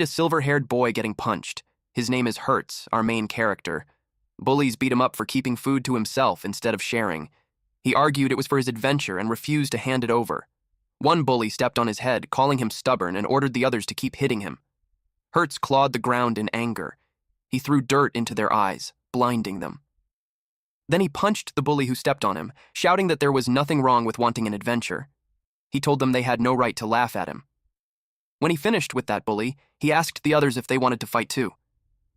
A silver-haired boy getting punched. His name is Hertz, our main character. Bullies beat him up for keeping food to himself instead of sharing. He argued it was for his adventure and refused to hand it over. One bully stepped on his head, calling him stubborn, and ordered the others to keep hitting him. Hertz clawed the ground in anger. He threw dirt into their eyes, blinding them. Then he punched the bully who stepped on him, shouting that there was nothing wrong with wanting an adventure. He told them they had no right to laugh at him. When he finished with that bully, he asked the others if they wanted to fight too.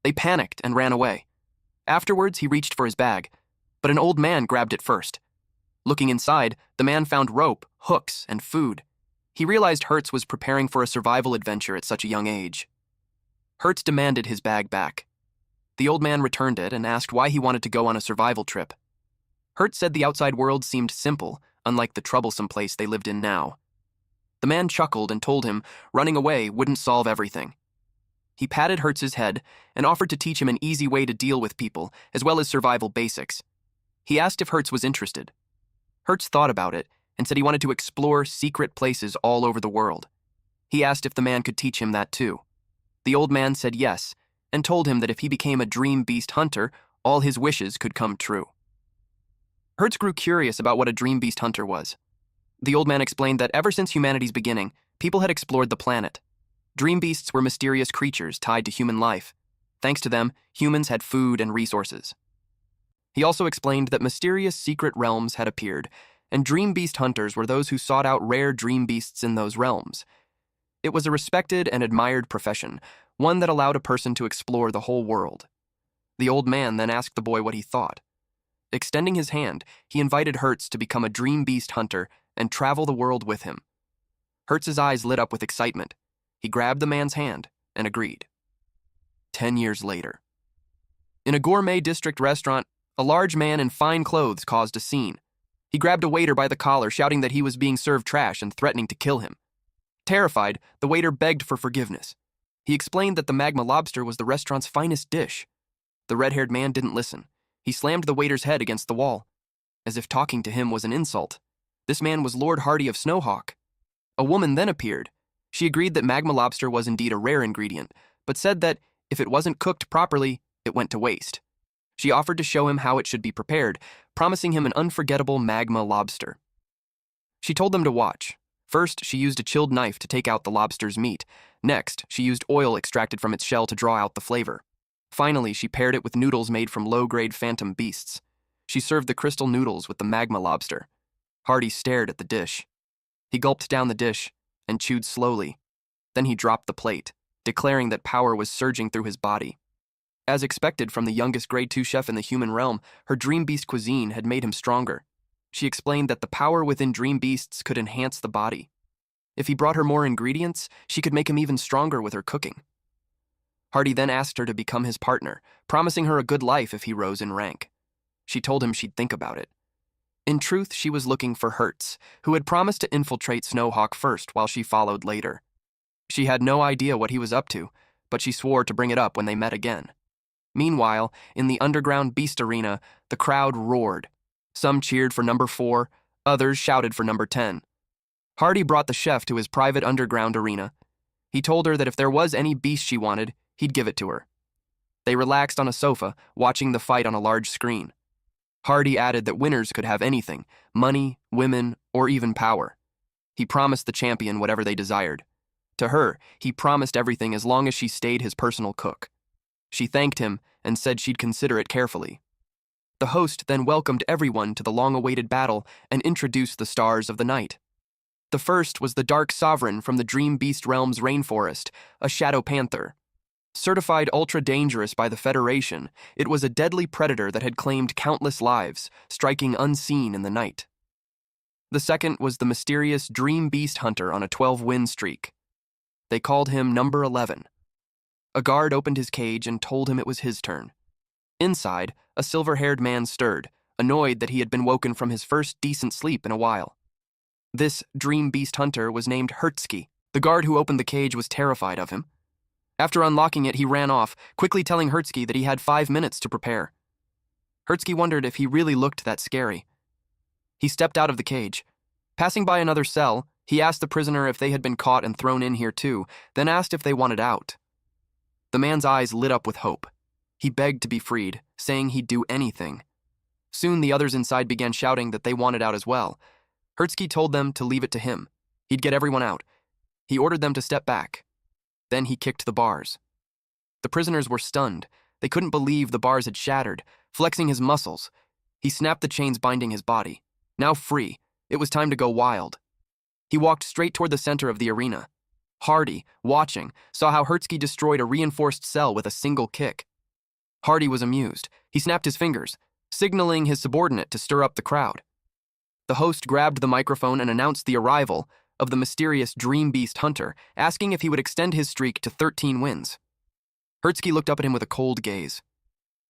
They panicked and ran away. Afterwards, he reached for his bag, but an old man grabbed it first. Looking inside, the man found rope, hooks, and food. He realized Hertz was preparing for a survival adventure at such a young age. Hertz demanded his bag back. The old man returned it and asked why he wanted to go on a survival trip. Hertz said the outside world seemed simple, unlike the troublesome place they lived in now. The man chuckled and told him running away wouldn't solve everything. He patted Hertz's head and offered to teach him an easy way to deal with people, as well as survival basics. He asked if Hertz was interested. Hertz thought about it and said he wanted to explore secret places all over the world. He asked if the man could teach him that too. The old man said yes, and told him that if he became a dream beast hunter, all his wishes could come true. Hertz grew curious about what a dream beast hunter was. The old man explained that ever since humanity's beginning, people had explored the planet. Dream beasts were mysterious creatures tied to human life. Thanks to them, humans had food and resources. He also explained that mysterious secret realms had appeared, and dream beast hunters were those who sought out rare dream beasts in those realms. It was a respected and admired profession, one that allowed a person to explore the whole world. The old man then asked the boy what he thought. Extending his hand, he invited Hertz to become a dream beast hunter and travel the world with him. Hertz's eyes lit up with excitement. He grabbed the man's hand and agreed. 10 years later. In a gourmet district restaurant, a large man in fine clothes caused a scene. He grabbed a waiter by the collar, shouting that he was being served trash and threatening to kill him. Terrified, the waiter begged for forgiveness. He explained that the magma lobster was the restaurant's finest dish. The red-haired man didn't listen. He slammed the waiter's head against the wall, as if talking to him was an insult. This man was Lord Hardy of Snowhawk. A woman then appeared. She agreed that magma lobster was indeed a rare ingredient, but said that if it wasn't cooked properly, it went to waste. She offered to show him how it should be prepared, promising him an unforgettable magma lobster. She told them to watch. First, she used a chilled knife to take out the lobster's meat. Next, she used oil extracted from its shell to draw out the flavor. Finally, she paired it with noodles made from low-grade phantom beasts. She served the crystal noodles with the magma lobster. Hardy stared at the dish. He gulped down the dish and chewed slowly. Then he dropped the plate, declaring that power was surging through his body. As expected from the youngest grade 2 chef in the human realm, her dream beast cuisine had made him stronger. She explained that the power within dream beasts could enhance the body. If he brought her more ingredients, she could make him even stronger with her cooking. Hardy then asked her to become his partner, promising her a good life if he rose in rank. She told him she'd think about it. In truth, she was looking for Hertz, who had promised to infiltrate Snowhawk first while she followed later. She had no idea what he was up to, but she swore to bring it up when they met again. Meanwhile, in the underground beast arena, the crowd roared. Some cheered for number 4, others shouted for number 10. Hardy brought the chef to his private underground arena. He told her that if there was any beast she wanted, he'd give it to her. They relaxed on a sofa, watching the fight on a large screen. Hardy added that winners could have anything, money, women, or even power. He promised the champion whatever they desired. To her, he promised everything as long as she stayed his personal cook. She thanked him and said she'd consider it carefully. The host then welcomed everyone to the long-awaited battle and introduced the stars of the night. The first was the Dark Sovereign from the Dream Beast Realm's rainforest, a shadow panther. Certified ultra-dangerous by the Federation, it was a deadly predator that had claimed countless lives, striking unseen in the night. The second was the mysterious Dream Beast Hunter on a 12-win streak. They called him Number 11. A guard opened his cage and told him it was his turn. Inside, a silver-haired man stirred, annoyed that he had been woken from his first decent sleep in a while. This Dream Beast Hunter was named Hertzky. The guard who opened the cage was terrified of him. After unlocking it, he ran off, quickly telling Hertzky that he had 5 minutes to prepare. Hertzky wondered if he really looked that scary. He stepped out of the cage. Passing by another cell, he asked the prisoner if they had been caught and thrown in here too, then asked if they wanted out. The man's eyes lit up with hope. He begged to be freed, saying he'd do anything. Soon the others inside began shouting that they wanted out as well. Hertzky told them to leave it to him. He'd get everyone out. He ordered them to step back. Then he kicked the bars. The prisoners were stunned. They couldn't believe the bars had shattered, flexing his muscles. He snapped the chains binding his body. Now free, it was time to go wild. He walked straight toward the center of the arena. Hardy, watching, saw how Hertzky destroyed a reinforced cell with a single kick. Hardy was amused. He snapped his fingers, signaling his subordinate to stir up the crowd. The host grabbed the microphone and announced the arrival of the mysterious Dream Beast Hunter, asking if he would extend his streak to 13 wins. Hertzky looked up at him with a cold gaze.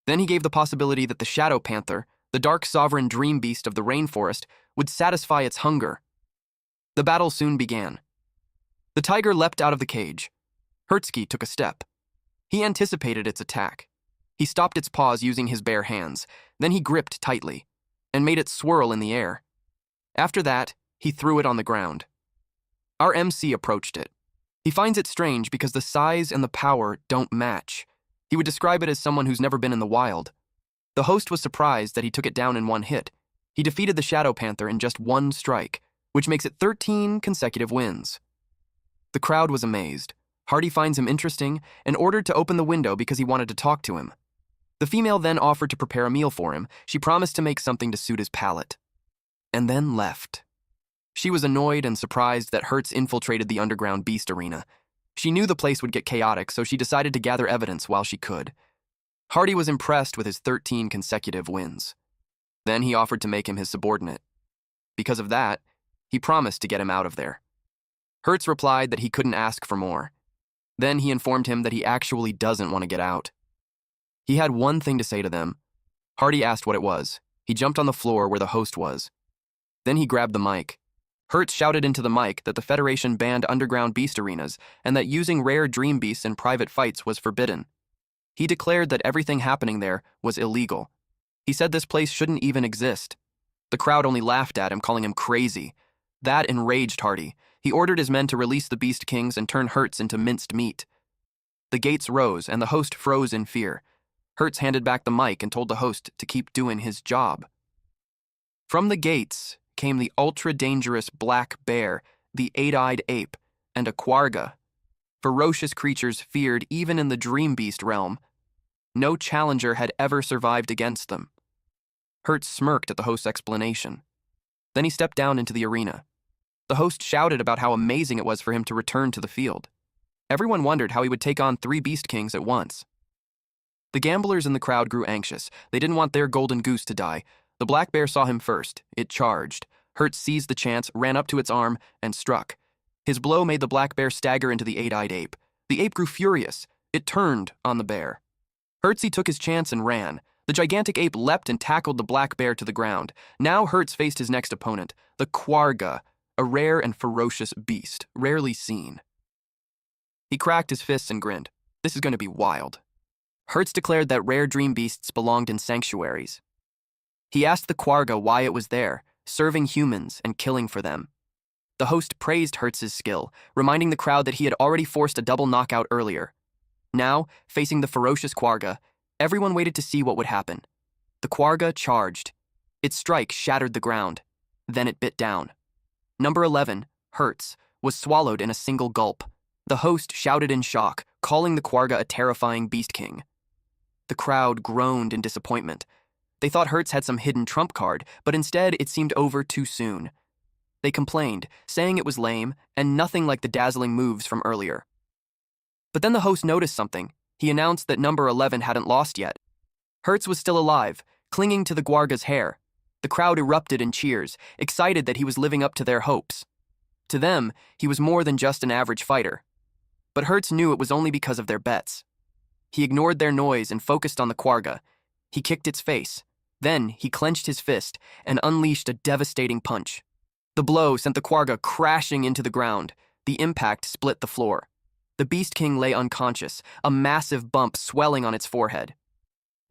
Then he gave the possibility that the Shadow Panther, the dark sovereign dream beast of the rainforest, would satisfy its hunger. The battle soon began. The tiger leapt out of the cage. Hertzky took a step. He anticipated its attack. He stopped its paws using his bare hands. Then he gripped tightly and made it swirl in the air. After that, he threw it on the ground. Our MC approached it. He finds it strange because the size and the power don't match. He would describe it as someone who's never been in the wild. The host was surprised that he took it down in one hit. He defeated the Shadow Panther in just one strike, which makes it 13 consecutive wins. The crowd was amazed. Hardy finds him interesting and ordered to open the window because he wanted to talk to him. The female then offered to prepare a meal for him. She promised to make something to suit his palate. And then left. She was annoyed and surprised that Hertz infiltrated the underground beast arena. She knew the place would get chaotic, so she decided to gather evidence while she could. Hardy was impressed with his 13 consecutive wins. Then he offered to make him his subordinate. Because of that, he promised to get him out of there. Hertz replied that he couldn't ask for more. Then he informed him that he actually doesn't want to get out. He had one thing to say to them. Hardy asked what it was. He jumped on the floor where the host was. Then he grabbed the mic. Hertz shouted into the mic that the Federation banned underground beast arenas and that using rare dream beasts in private fights was forbidden. He declared that everything happening there was illegal. He said this place shouldn't even exist. The crowd only laughed at him, calling him crazy. That enraged Hardy. He ordered his men to release the Beast Kings and turn Hertz into minced meat. The gates rose, and the host froze in fear. Hertz handed back the mic and told the host to keep doing his job. From the gates came the ultra-dangerous black bear, the eight-eyed ape, and a quagga. Ferocious creatures feared even in the dream beast realm. No challenger had ever survived against them. Hertz smirked at the host's explanation. Then he stepped down into the arena. The host shouted about how amazing it was for him to return to the field. Everyone wondered how he would take on 3 Beast Kings at once. The gamblers in the crowd grew anxious. They didn't want their golden goose to die. The black bear saw him first. It charged. Hertz seized the chance, ran up to its arm, and struck. His blow made the black bear stagger into the eight-eyed ape. The ape grew furious. It turned on the bear. Hertz took his chance and ran. The gigantic ape leapt and tackled the black bear to the ground. Now Hertz faced his next opponent, the quagga, a rare and ferocious beast, rarely seen. He cracked his fists and grinned. This is going to be wild. Hertz declared that rare dream beasts belonged in sanctuaries. He asked the quagga why it was there, serving humans and killing for them. The host praised Hertz's skill, reminding the crowd that he had already forced a double knockout earlier. Now, facing the ferocious quagga, everyone waited to see what would happen. The quagga charged. Its strike shattered the ground. Then it bit down. Number 11, Hertz, was swallowed in a single gulp. The host shouted in shock, calling the quagga a terrifying beast king. The crowd groaned in disappointment. They thought Hertz had some hidden trump card, but instead it seemed over too soon. They complained, saying it was lame and nothing like the dazzling moves from earlier. But then the host noticed something. He announced that number 11 hadn't lost yet. Hertz was still alive, clinging to the quagga's hair. The crowd erupted in cheers, excited that he was living up to their hopes. To them, he was more than just an average fighter. But Hertz knew it was only because of their bets. He ignored their noise and focused on the quagga. He kicked its face. Then he clenched his fist and unleashed a devastating punch. The blow sent the quagga crashing into the ground. The impact split the floor. The Beast King lay unconscious, a massive bump swelling on its forehead.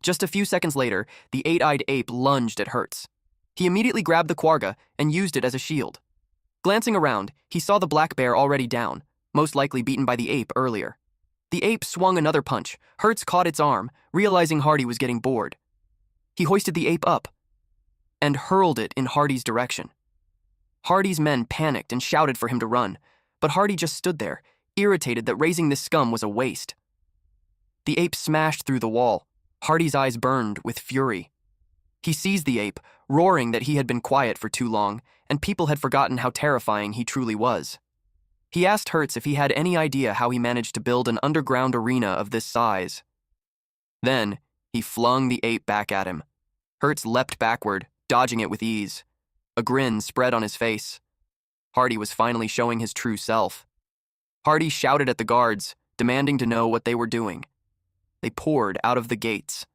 Just a few seconds later, the eight-eyed ape lunged at Hertz. He immediately grabbed the quagga and used it as a shield. Glancing around, he saw the black bear already down, most likely beaten by the ape earlier. The ape swung another punch. Hertz caught its arm, realizing Hardy was getting bored. He hoisted the ape up and hurled it in Hardy's direction. Hardy's men panicked and shouted for him to run, but Hardy just stood there, irritated that raising this scum was a waste. The ape smashed through the wall. Hardy's eyes burned with fury. He seized the ape, roaring that he had been quiet for too long, and people had forgotten how terrifying he truly was. He asked Hertz if he had any idea how he managed to build an underground arena of this size. Then, he flung the ape back at him. Hertz leapt backward, dodging it with ease. A grin spread on his face. Hardy was finally showing his true self. Hardy shouted at the guards, demanding to know what they were doing. They poured out of the gates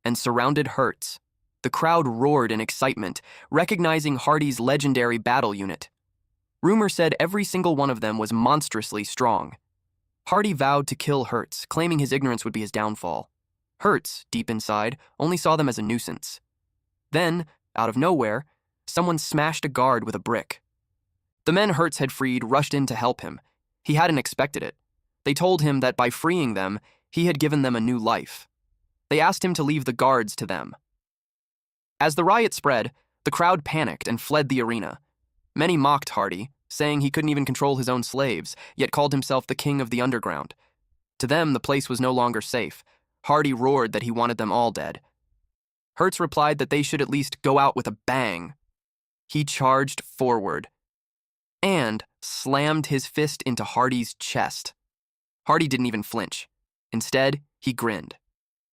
and surrounded Hertz. The crowd roared in excitement, recognizing Hardy's legendary battle unit. Rumor said every single one of them was monstrously strong. Hardy vowed to kill Hertz, claiming his ignorance would be his downfall. Hertz, deep inside, only saw them as a nuisance. Then, out of nowhere, someone smashed a guard with a brick. The men Hertz had freed rushed in to help him. He hadn't expected it. They told him that by freeing them, he had given them a new life. They asked him to leave the guards to them. As the riot spread, the crowd panicked and fled the arena. Many mocked Hardy, saying he couldn't even control his own slaves, yet called himself the king of the underground. To them, the place was no longer safe. Hardy roared that he wanted them all dead. Hertz replied that they should at least go out with a bang. He charged forward and slammed his fist into Hardy's chest. Hardy didn't even flinch. Instead, he grinned,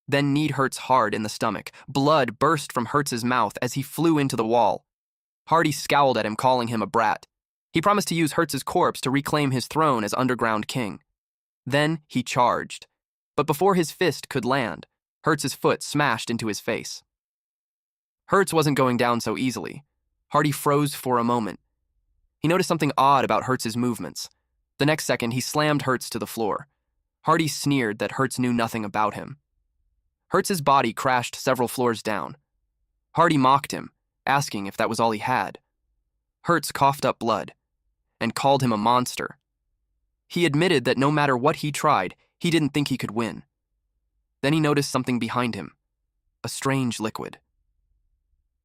then kneed Hertz hard in the stomach. Blood burst from Hertz's mouth as he flew into the wall. Hardy scowled at him, calling him a brat. He promised to use Hertz's corpse to reclaim his throne as underground king. Then he charged. But before his fist could land, Hertz's foot smashed into his face. Hertz wasn't going down so easily. Hardy froze for a moment. He noticed something odd about Hertz's movements. The next second, he slammed Hertz to the floor. Hardy sneered that Hertz knew nothing about him. Hertz's body crashed several floors down. Hardy mocked him, asking if that was all he had. Hertz coughed up blood and called him a monster. He admitted that no matter what he tried, he didn't think he could win. Then he noticed something behind him, a strange liquid.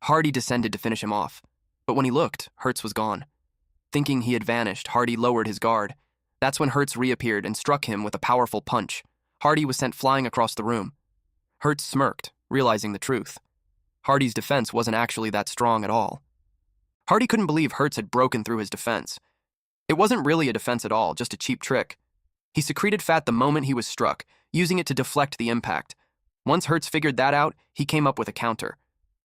Hardy descended to finish him off, but when he looked, Hertz was gone. Thinking he had vanished, Hardy lowered his guard. That's when Hertz reappeared and struck him with a powerful punch. Hardy was sent flying across the room. Hertz smirked, realizing the truth. Hardy's defense wasn't actually that strong at all. Hardy couldn't believe Hertz had broken through his defense. It wasn't really a defense at all, just a cheap trick. He secreted fat the moment he was struck, using it to deflect the impact. Once Hertz figured that out, he came up with a counter.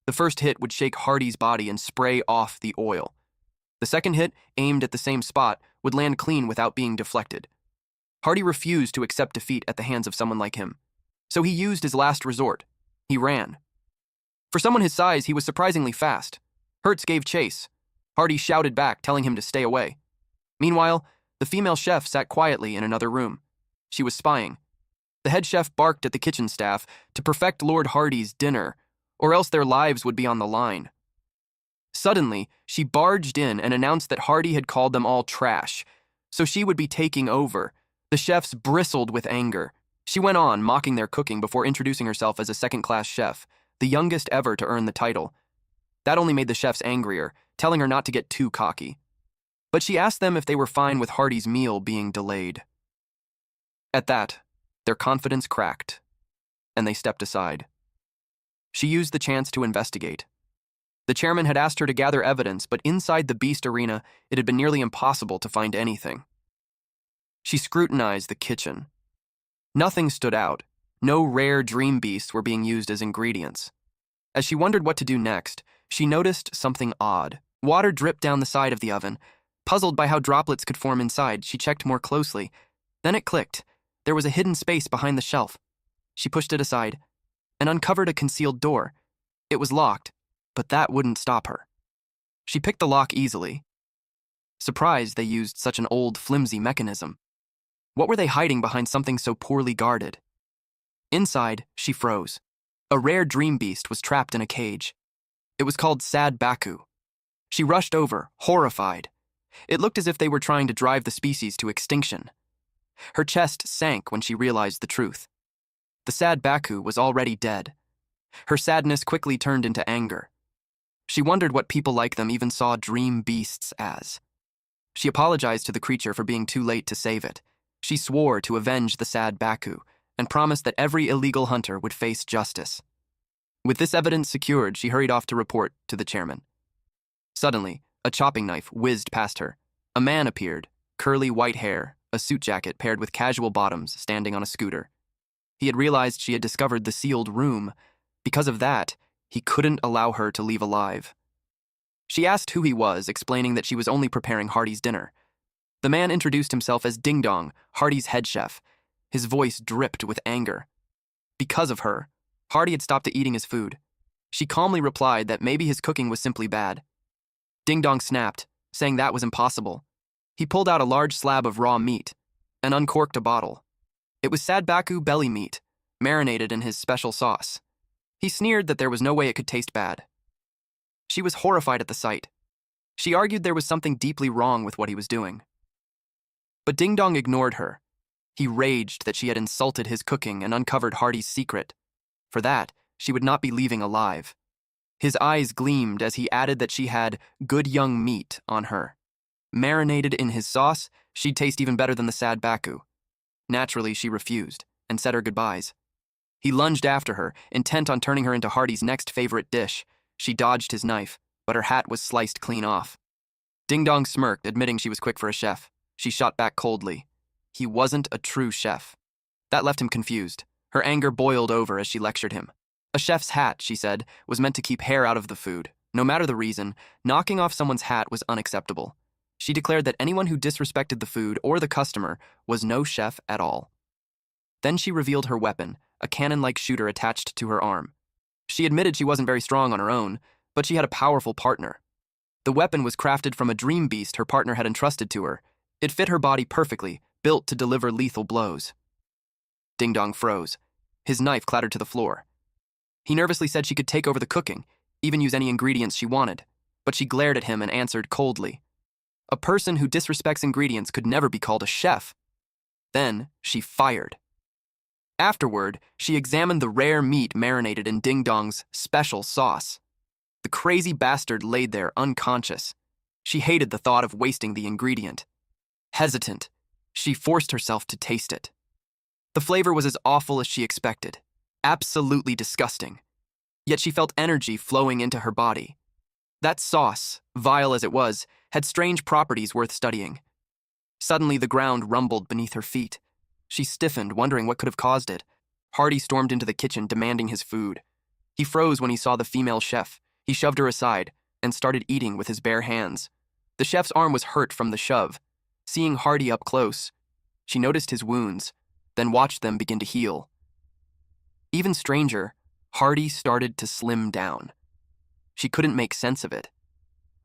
The first hit would shake Hardy's body and spray off the oil. The second hit, aimed at the same spot, would land clean without being deflected. Hardy refused to accept defeat at the hands of someone like him. So he used his last resort. He ran. For someone his size, he was surprisingly fast. Hertz gave chase. Hardy shouted back, telling him to stay away. Meanwhile, the female chef sat quietly in another room. She was spying. The head chef barked at the kitchen staff to perfect Lord Hardy's dinner, or else their lives would be on the line. Suddenly, she barged in and announced that Hardy had called them all trash, so she would be taking over. The chefs bristled with anger. She went on, mocking their cooking before introducing herself as a second-class chef, the youngest ever to earn the title. That only made the chefs angrier, telling her not to get too cocky. But she asked them if they were fine with Hardy's meal being delayed. At that, their confidence cracked, and they stepped aside. She used the chance to investigate. The chairman had asked her to gather evidence, but inside the beast arena, it had been nearly impossible to find anything. She scrutinized the kitchen. Nothing stood out. No rare dream beasts were being used as ingredients. As she wondered what to do next, she noticed something odd. Water dripped down the side of the oven. Puzzled by how droplets could form inside, she checked more closely. Then it clicked. There was a hidden space behind the shelf. She pushed it aside and uncovered a concealed door. It was locked, but that wouldn't stop her. She picked the lock easily. Surprised they used such an old, flimsy mechanism. What were they hiding behind something so poorly guarded? Inside, she froze. A rare dream beast was trapped in a cage. It was called Sad Baku. She rushed over, horrified. It looked as if they were trying to drive the species to extinction. Her chest sank when she realized the truth. The sad Baku was already dead. Her sadness quickly turned into anger. She wondered what people like them even saw dream beasts as. She apologized to the creature for being too late to save it. She swore to avenge the sad Baku and promised that every illegal hunter would face justice. With this evidence secured, she hurried off to report to the chairman. Suddenly, a chopping knife whizzed past her. A man appeared, curly white hair, a suit jacket paired with casual bottoms, standing on a scooter. He had realized she had discovered the sealed room. Because of that, he couldn't allow her to leave alive. She asked who he was, explaining that she was only preparing Hardy's dinner. The man introduced himself as Ding Dong, Hardy's head chef. His voice dripped with anger. Because of her, Hardy had stopped eating his food. She calmly replied that maybe his cooking was simply bad. Ding Dong snapped, saying that was impossible. He pulled out a large slab of raw meat and uncorked a bottle. It was sad Baku belly meat, marinated in his special sauce. He sneered that there was no way it could taste bad. She was horrified at the sight. She argued there was something deeply wrong with what he was doing. But Ding Dong ignored her. He raged that she had insulted his cooking and uncovered Hardy's secret. For that, she would not be leaving alive. His eyes gleamed as he added that she had good young meat on her. Marinated in his sauce, she'd taste even better than the sad Baku. Naturally, she refused and said her goodbyes. He lunged after her, intent on turning her into Hardy's next favorite dish. She dodged his knife, but her hat was sliced clean off. Ding Dong smirked, admitting she was quick for a chef. She shot back coldly. He wasn't a true chef. That left him confused. Her anger boiled over as she lectured him. A chef's hat, she said, was meant to keep hair out of the food. No matter the reason, knocking off someone's hat was unacceptable. She declared that anyone who disrespected the food or the customer was no chef at all. Then she revealed her weapon, a cannon-like shooter attached to her arm. She admitted she wasn't very strong on her own, but she had a powerful partner. The weapon was crafted from a dream beast her partner had entrusted to her. It fit her body perfectly, built to deliver lethal blows. Ding Dong froze. His knife clattered to the floor. He nervously said she could take over the cooking, even use any ingredients she wanted, but she glared at him and answered coldly. A person who disrespects ingredients could never be called a chef. Then she fired. Afterward, she examined the rare meat marinated in Ding Dong's special sauce. The crazy bastard laid there unconscious. She hated the thought of wasting the ingredient. Hesitant, she forced herself to taste it. The flavor was as awful as she expected. Absolutely disgusting. Yet she felt energy flowing into her body. That sauce, vile as it was, had strange properties worth studying. Suddenly, the ground rumbled beneath her feet. She stiffened, wondering what could have caused it. Hardy stormed into the kitchen, demanding his food. He froze when he saw the female chef. He shoved her aside and started eating with his bare hands. The chef's arm was hurt from the shove. Seeing Hardy up close, she noticed his wounds, then watched them begin to heal. Even stranger, Hardy started to slim down. She couldn't make sense of it.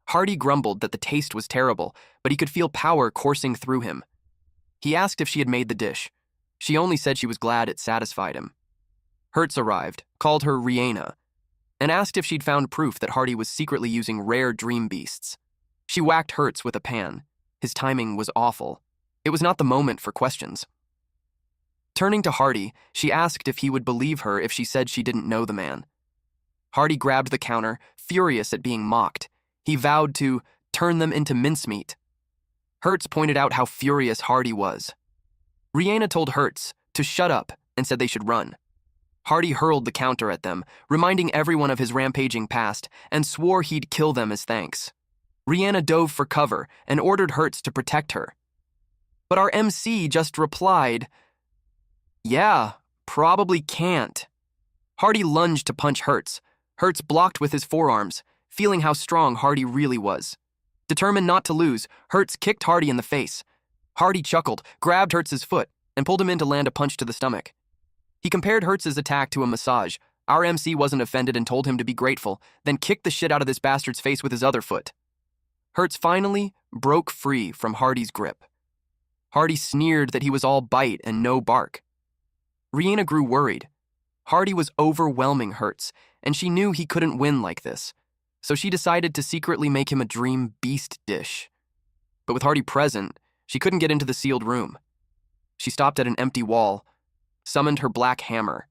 Hardy grumbled that the taste was terrible, but he could feel power coursing through him. He asked if she had made the dish. She only said she was glad it satisfied him. Hertz arrived, called her Rihanna, and asked if she'd found proof that Hardy was secretly using rare dream beasts. She whacked Hertz with a pan. His timing was awful. It was not the moment for questions. Turning to Hardy, she asked if he would believe her if she said she didn't know the man. Hardy grabbed the counter, furious at being mocked. He vowed to turn them into mincemeat. Hertz pointed out how furious Hardy was. Rihanna told Hertz to shut up and said they should run. Hardy hurled the counter at them, reminding everyone of his rampaging past, and swore he'd kill them as thanks. Rihanna dove for cover and ordered Hertz to protect her. But our MC just replied, "Yeah, probably can't." Hardy lunged to punch Hertz. Hertz blocked with his forearms, feeling how strong Hardy really was. Determined not to lose, Hertz kicked Hardy in the face. Hardy chuckled, grabbed Hertz's foot, and pulled him in to land a punch to the stomach. He compared Hertz's attack to a massage. Our MC wasn't offended and told him to be grateful, then kicked the shit out of this bastard's face with his other foot. Hertz finally broke free from Hardy's grip. Hardy sneered that he was all bite and no bark. Rihanna grew worried. Hardy was overwhelming Hertz, and she knew he couldn't win like this, so she decided to secretly make him a dream beast dish. But with Hardy present, she couldn't get into the sealed room. She stopped at an empty wall, summoned her black hammer,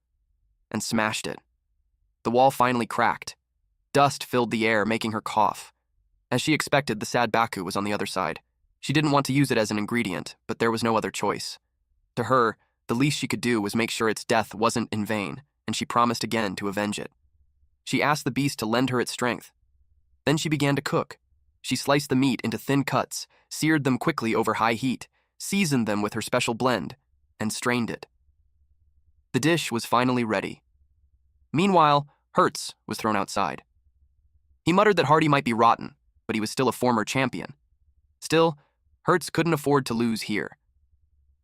and smashed it. The wall finally cracked. Dust filled the air, making her cough. As she expected, the sad Baku was on the other side. She didn't want to use it as an ingredient, but there was no other choice. To her, the least she could do was make sure its death wasn't in vain, and she promised again to avenge it. She asked the beast to lend her its strength. Then she began to cook. She sliced the meat into thin cuts, seared them quickly over high heat, seasoned them with her special blend, and strained it. The dish was finally ready. Meanwhile, Hertz was thrown outside. He muttered that Hardy might be rotten, but he was still a former champion. Still, Hertz couldn't afford to lose here.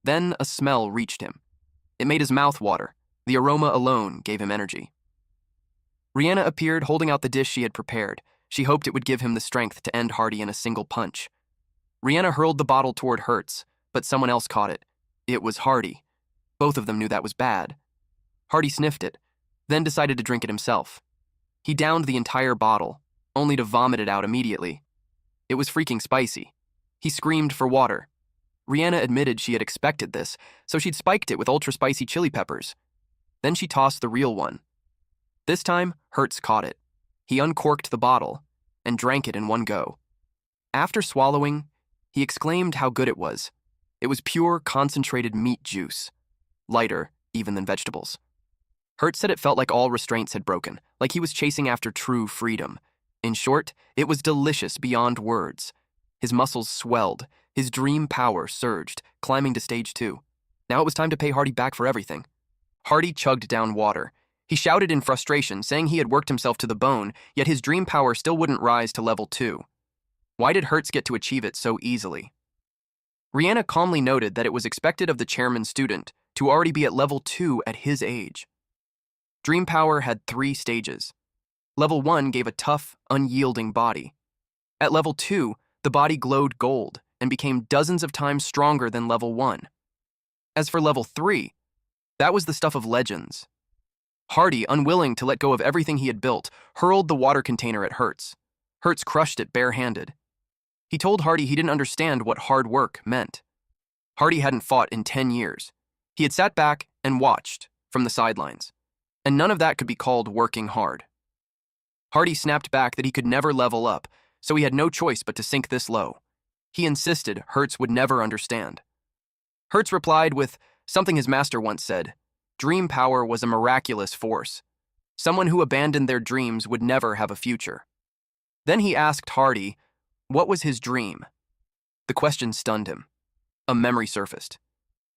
Then a smell reached him. It made his mouth water. The aroma alone gave him energy. Rihanna appeared holding out the dish she had prepared. She hoped it would give him the strength to end Hardy in a single punch. Rihanna hurled the bottle toward Hertz, but someone else caught it. It was Hardy. Both of them knew that was bad. Hardy sniffed it, then decided to drink it himself. He downed the entire bottle, only to vomit it out immediately. It was freaking spicy. He screamed for water. Rihanna admitted she had expected this, so she'd spiked it with ultra-spicy chili peppers. Then she tossed the real one. This time, Hertz caught it. He uncorked the bottle and drank it in one go. After swallowing, he exclaimed how good it was. It was pure, concentrated meat juice, lighter even than vegetables. Hertz said it felt like all restraints had broken, like he was chasing after true freedom. In short, it was delicious beyond words. His muscles swelled, his dream power surged, climbing to stage 2. Now it was time to pay Hardy back for everything. Hardy chugged down water. He shouted in frustration, saying he had worked himself to the bone, yet his dream power still wouldn't rise to level 2. Why did Hertz get to achieve it so easily? Rihanna calmly noted that it was expected of the chairman's student to already be at level 2 at his age. Dream power had 3 stages. Level 1 gave a tough, unyielding body. At level 2, the body glowed gold and became dozens of times stronger than level 1. As for level 3, that was the stuff of legends. Hardy, unwilling to let go of everything he had built, hurled the water container at Hertz. Hertz crushed it barehanded. He told Hardy he didn't understand what hard work meant. Hardy hadn't fought in 10 years. He had sat back and watched from the sidelines, and none of that could be called working hard. Hardy snapped back that he could never level up, so he had no choice but to sink this low. He insisted Hertz would never understand. Hertz replied with something his master once said: dream power was a miraculous force. Someone who abandoned their dreams would never have a future. Then he asked Hardy, what was his dream? The question stunned him. A memory surfaced.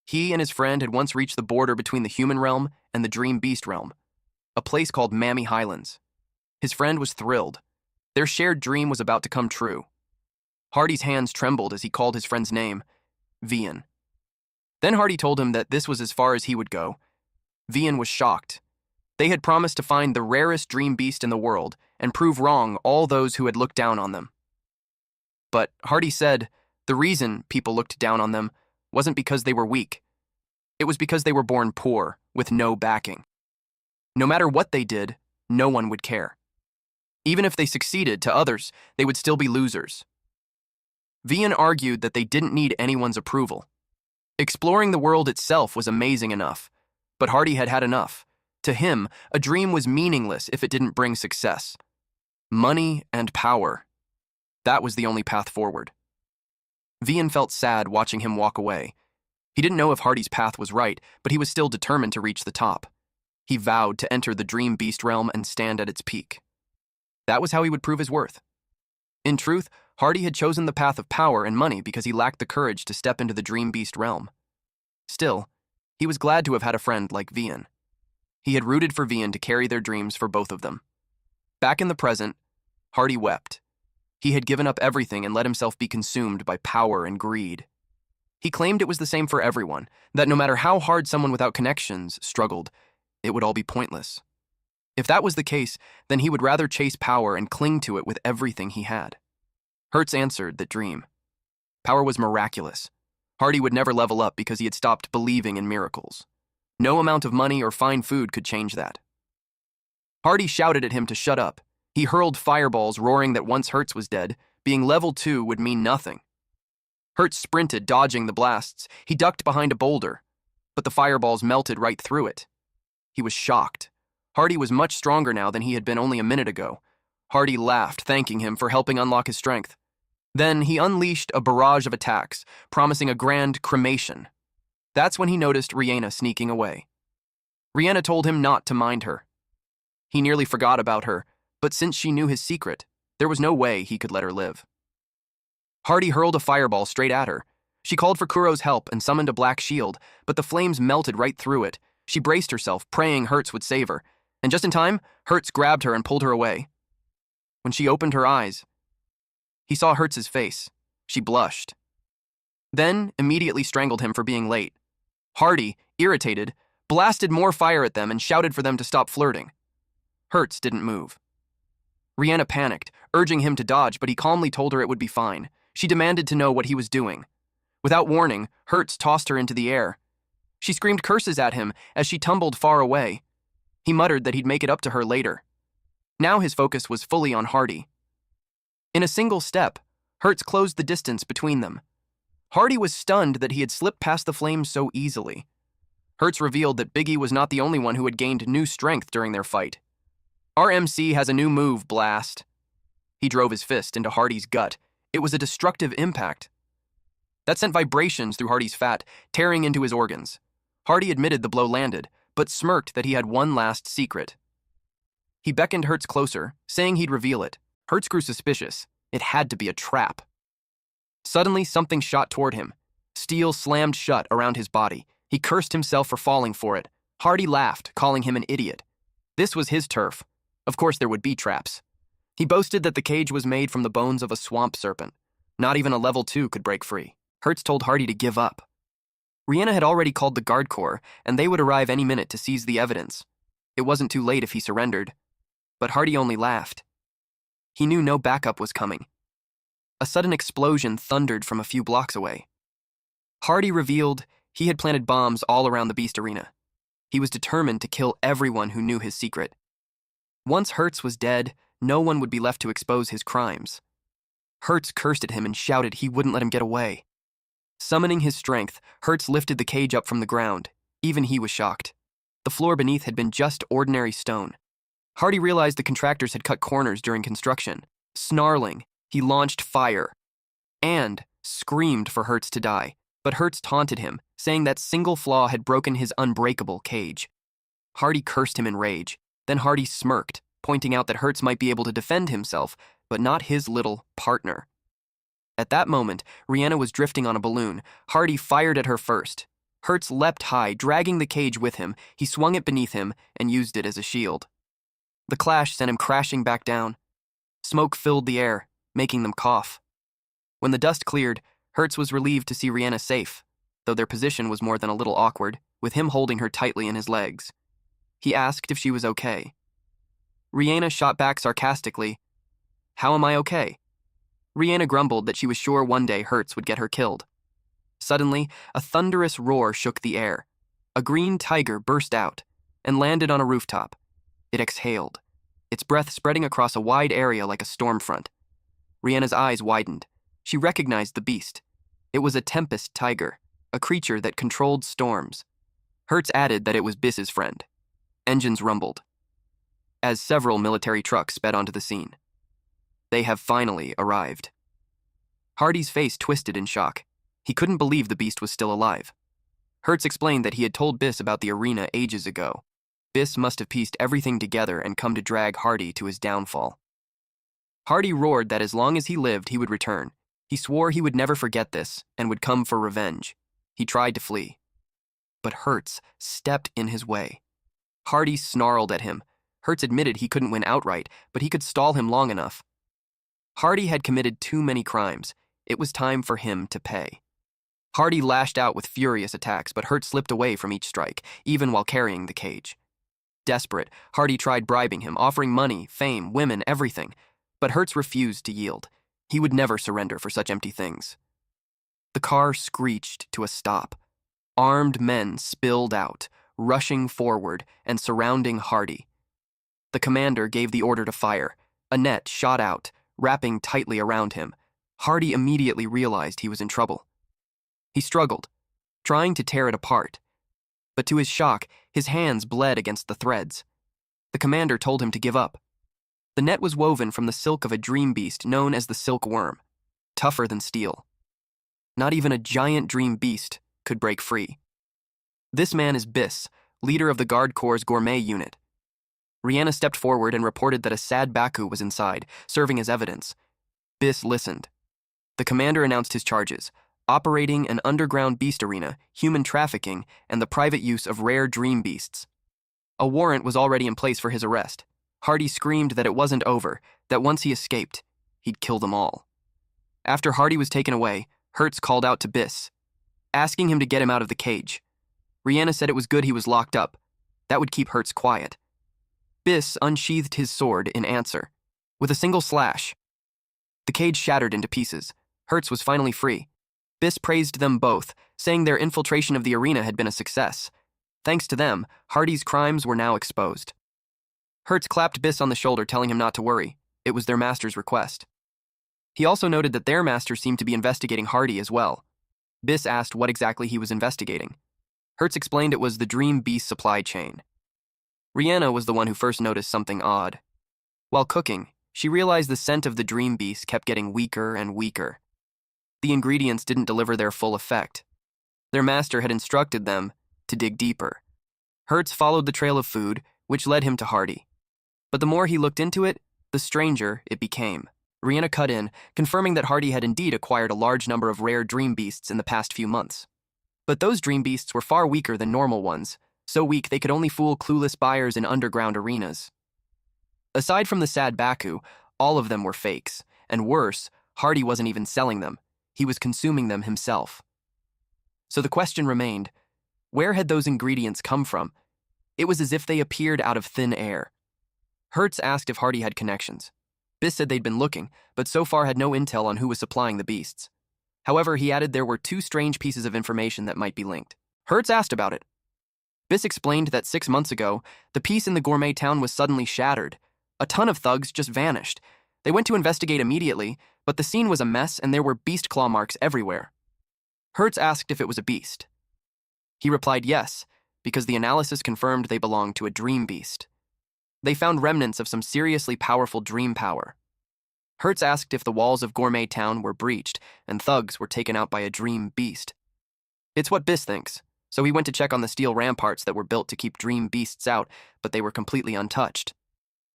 He and his friend had once reached the border between the human realm and the dream beast realm, a place called Mammy Highlands. His friend was thrilled. Their shared dream was about to come true. Hardy's hands trembled as he called his friend's name, Vian. Then Hardy told him that this was as far as he would go. Vian was shocked. They had promised to find the rarest dream beast in the world and prove wrong all those who had looked down on them. But Hardy said the reason people looked down on them wasn't because they were weak. It was because they were born poor, with no backing. No matter what they did, no one would care. Even if they succeeded to others, they would still be losers. Vian argued that they didn't need anyone's approval. Exploring the world itself was amazing enough, but Hardy had had enough. To him, a dream was meaningless if it didn't bring success. Money and power. That was the only path forward. Vian felt sad watching him walk away. He didn't know if Hardy's path was right, but he was still determined to reach the top. He vowed to enter the dream beast realm and stand at its peak. That was how he would prove his worth. In truth, Hardy had chosen the path of power and money because he lacked the courage to step into the dream beast realm. Still, he was glad to have had a friend like Vian. He had rooted for Vian to carry their dreams for both of them. Back in the present, Hardy wept. He had given up everything and let himself be consumed by power and greed. He claimed it was the same for everyone, that no matter how hard someone without connections struggled, it would all be pointless. If that was the case, then he would rather chase power and cling to it with everything he had. Hertz answered that dream. Power was miraculous. Hardy would never level up because he had stopped believing in miracles. No amount of money or fine food could change that. Hardy shouted at him to shut up. He hurled fireballs, roaring that once Hertz was dead, being level 2 would mean nothing. Hertz sprinted, dodging the blasts. He ducked behind a boulder, but the fireballs melted right through it. He was shocked. Hardy was much stronger now than he had been only a minute ago. Hardy laughed, thanking him for helping unlock his strength. Then he unleashed a barrage of attacks, promising a grand cremation. That's when he noticed Rihanna sneaking away. Rihanna told him not to mind her. He nearly forgot about her, but since she knew his secret, there was no way he could let her live. Hardy hurled a fireball straight at her. She called for Kuro's help and summoned a black shield, but the flames melted right through it. She braced herself, praying Hertz would save her, and just in time, Hertz grabbed her and pulled her away. When she opened her eyes, he saw Hertz's face. She blushed. Then immediately strangled him for being late. Hardy, irritated, blasted more fire at them and shouted for them to stop flirting. Hertz didn't move. Rihanna panicked, urging him to dodge, but he calmly told her it would be fine. She demanded to know what he was doing. Without warning, Hertz tossed her into the air. She screamed curses at him as she tumbled far away. He muttered that he'd make it up to her later. Now his focus was fully on Hardy. In a single step, Hertz closed the distance between them. Hardy was stunned that he had slipped past the flames so easily. Hertz revealed that Biggie was not the only one who had gained new strength during their fight. "Our MC has a new move, Blast." He drove his fist into Hardy's gut. It was a destructive impact that sent vibrations through Hardy's fat, tearing into his organs. Hardy admitted the blow landed, but smirked that he had one last secret. He beckoned Hertz closer, saying he'd reveal it. Hertz grew suspicious. It had to be a trap. Suddenly, something shot toward him. Steel slammed shut around his body. He cursed himself for falling for it. Hardy laughed, calling him an idiot. This was his turf. Of course there would be traps. He boasted that the cage was made from the bones of a swamp serpent. Not even a level 2 could break free. Hertz told Hardy to give up. Rihanna had already called the guard corps, and they would arrive any minute to seize the evidence. It wasn't too late if he surrendered. But Hardy only laughed. He knew no backup was coming. A sudden explosion thundered from a few blocks away. Hardy revealed he had planted bombs all around the Beast Arena. He was determined to kill everyone who knew his secret. Once Hertz was dead, no one would be left to expose his crimes. Hertz cursed at him and shouted he wouldn't let him get away. Summoning his strength, Hertz lifted the cage up from the ground. Even he was shocked. The floor beneath had been just ordinary stone. Hardy realized the contractors had cut corners during construction. Snarling, he launched fire and screamed for Hertz to die. But Hertz taunted him, saying that single flaw had broken his unbreakable cage. Hardy cursed him in rage. Then Hardy smirked, pointing out that Hertz might be able to defend himself, but not his little partner. At that moment, Rihanna was drifting on a balloon. Hardy fired at her first. Hertz leapt high, dragging the cage with him. He swung it beneath him and used it as a shield. The clash sent him crashing back down. Smoke filled the air, making them cough. When the dust cleared, Hertz was relieved to see Rihanna safe, though their position was more than a little awkward, with him holding her tightly in his legs. He asked if she was okay. Rihanna shot back sarcastically, "How am I okay?" Rihanna grumbled that she was sure one day Hertz would get her killed. Suddenly, a thunderous roar shook the air. A green tiger burst out and landed on a rooftop. It exhaled, its breath spreading across a wide area like a storm front. Rihanna's eyes widened. She recognized the beast. It was a tempest tiger, a creature that controlled storms. Hertz added that it was Biss's friend. Engines rumbled as several military trucks sped onto the scene. They have finally arrived. Hardy's face twisted in shock. He couldn't believe the beast was still alive. Hertz explained that he had told Biss about the arena ages ago. Biss must have pieced everything together and come to drag Hardy to his downfall. Hardy roared that as long as he lived, he would return. He swore he would never forget this and would come for revenge. He tried to flee, but Hertz stepped in his way. Hardy snarled at him. Hertz admitted he couldn't win outright, but he could stall him long enough. Hardy had committed too many crimes. It was time for him to pay. Hardy lashed out with furious attacks, but Hertz slipped away from each strike, even while carrying the cage. Desperate, Hardy tried bribing him, offering money, fame, women, everything. But Hertz refused to yield. He would never surrender for such empty things. The car screeched to a stop. Armed men spilled out, rushing forward and surrounding Hardy. The commander gave the order to fire. A net shot out, wrapping tightly around him. Hardy immediately realized he was in trouble. He struggled, trying to tear it apart. But to his shock, his hands bled against the threads. The commander told him to give up. The net was woven from the silk of a dream beast known as the silkworm, tougher than steel. Not even a giant dream beast could break free. This man is Biss, leader of the Guard Corps' gourmet unit. Rihanna stepped forward and reported that a sad Baku was inside, serving as evidence. Biss listened. The commander announced his charges: operating an underground beast arena, human trafficking, and the private use of rare dream beasts. A warrant was already in place for his arrest. Hardy screamed that it wasn't over, that once he escaped, he'd kill them all. After Hardy was taken away, Hertz called out to Biss, asking him to get him out of the cage. Rihanna said it was good he was locked up. That would keep Hertz quiet. Biss unsheathed his sword in answer. With a single slash, the cage shattered into pieces. Hertz was finally free. Biss praised them both, saying their infiltration of the arena had been a success. Thanks to them, Hardy's crimes were now exposed. Hertz clapped Biss on the shoulder, telling him not to worry. It was their master's request. He also noted that their master seemed to be investigating Hardy as well. Biss asked what exactly he was investigating. Hertz explained it was the Dream Beast supply chain. Rihanna was the one who first noticed something odd. While cooking, she realized the scent of the Dream Beast kept getting weaker and weaker. The ingredients didn't deliver their full effect. Their master had instructed them to dig deeper. Hertz followed the trail of food, which led him to Hardy. But the more he looked into it, the stranger it became. Rihanna cut in, confirming that Hardy had indeed acquired a large number of rare dream beasts in the past few months. But those dream beasts were far weaker than normal ones, so weak they could only fool clueless buyers in underground arenas. Aside from the sad Baku, all of them were fakes, and worse, Hardy wasn't even selling them. He was consuming them himself. So the question remained, where had those ingredients come from? It was as if they appeared out of thin air. Hertz asked if Hardy had connections. Biss said they'd been looking, but so far had no intel on who was supplying the beasts. However, he added there were two strange pieces of information that might be linked. Hertz asked about it. Biss explained that 6 months ago, the peace in the gourmet town was suddenly shattered. A ton of thugs just vanished. They went to investigate immediately, but the scene was a mess and there were beast claw marks everywhere. Hertz asked if it was a beast. He replied yes, because the analysis confirmed they belonged to a dream beast. They found remnants of some seriously powerful dream power. Hertz asked if the walls of Gourmet Town were breached and thugs were taken out by a dream beast. It's what Biss thinks, so he went to check on the steel ramparts that were built to keep dream beasts out, but they were completely untouched.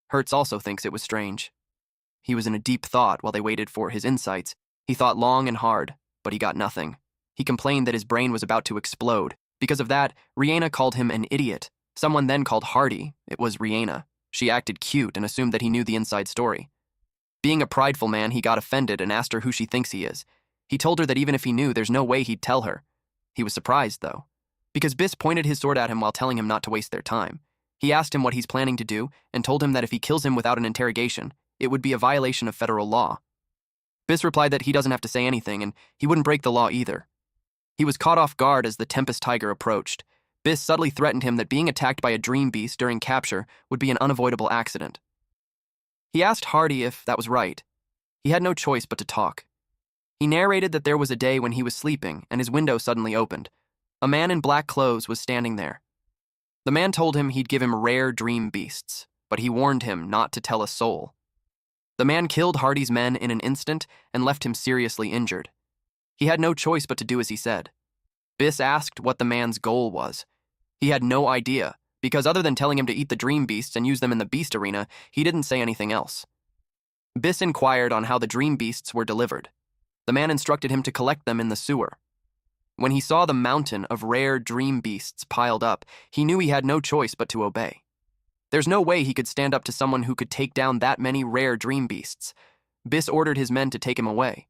Hertz also thinks it was strange. He was in a deep thought while they waited for his insights. He thought long and hard, but he got nothing. He complained that his brain was about to explode. Because of that, Rihanna called him an idiot. Someone then called Hardy. It was Rihanna. She acted cute and assumed that he knew the inside story. Being a prideful man, he got offended and asked her who she thinks he is. He told her that even if he knew, there's no way he'd tell her. He was surprised, though, because Biss pointed his sword at him while telling him not to waste their time. He asked him what he's planning to do and told him that if he kills him without an interrogation, it would be a violation of federal law. Biss replied that he doesn't have to say anything and he wouldn't break the law either. He was caught off guard as the Tempest Tiger approached. Biss subtly threatened him that being attacked by a dream beast during capture would be an unavoidable accident. He asked Hardy if that was right. He had no choice but to talk. He narrated that there was a day when he was sleeping and his window suddenly opened. A man in black clothes was standing there. The man told him he'd give him rare dream beasts, but he warned him not to tell a soul. The man killed Hardy's men in an instant and left him seriously injured. He had no choice but to do as he said. Biss asked what the man's goal was. He had no idea, because other than telling him to eat the dream beasts and use them in the beast arena, he didn't say anything else. Biss inquired on how the dream beasts were delivered. The man instructed him to collect them in the sewer. When he saw the mountain of rare dream beasts piled up, he knew he had no choice but to obey. There's no way he could stand up to someone who could take down that many rare dream beasts. Biss ordered his men to take him away.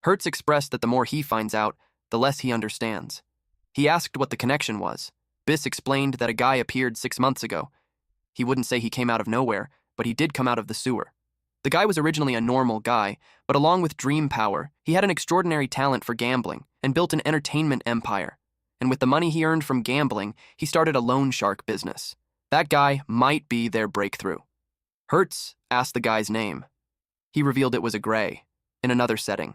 Hertz expressed that the more he finds out, the less he understands. He asked what the connection was. Biss explained that a guy appeared 6 months ago. He wouldn't say he came out of nowhere, but he did come out of the sewer. The guy was originally a normal guy, but along with dream power, he had an extraordinary talent for gambling and built an entertainment empire. And with the money he earned from gambling, he started a loan shark business. That guy might be their breakthrough. Hertz asked the guy's name. He revealed it was a gray. In another setting,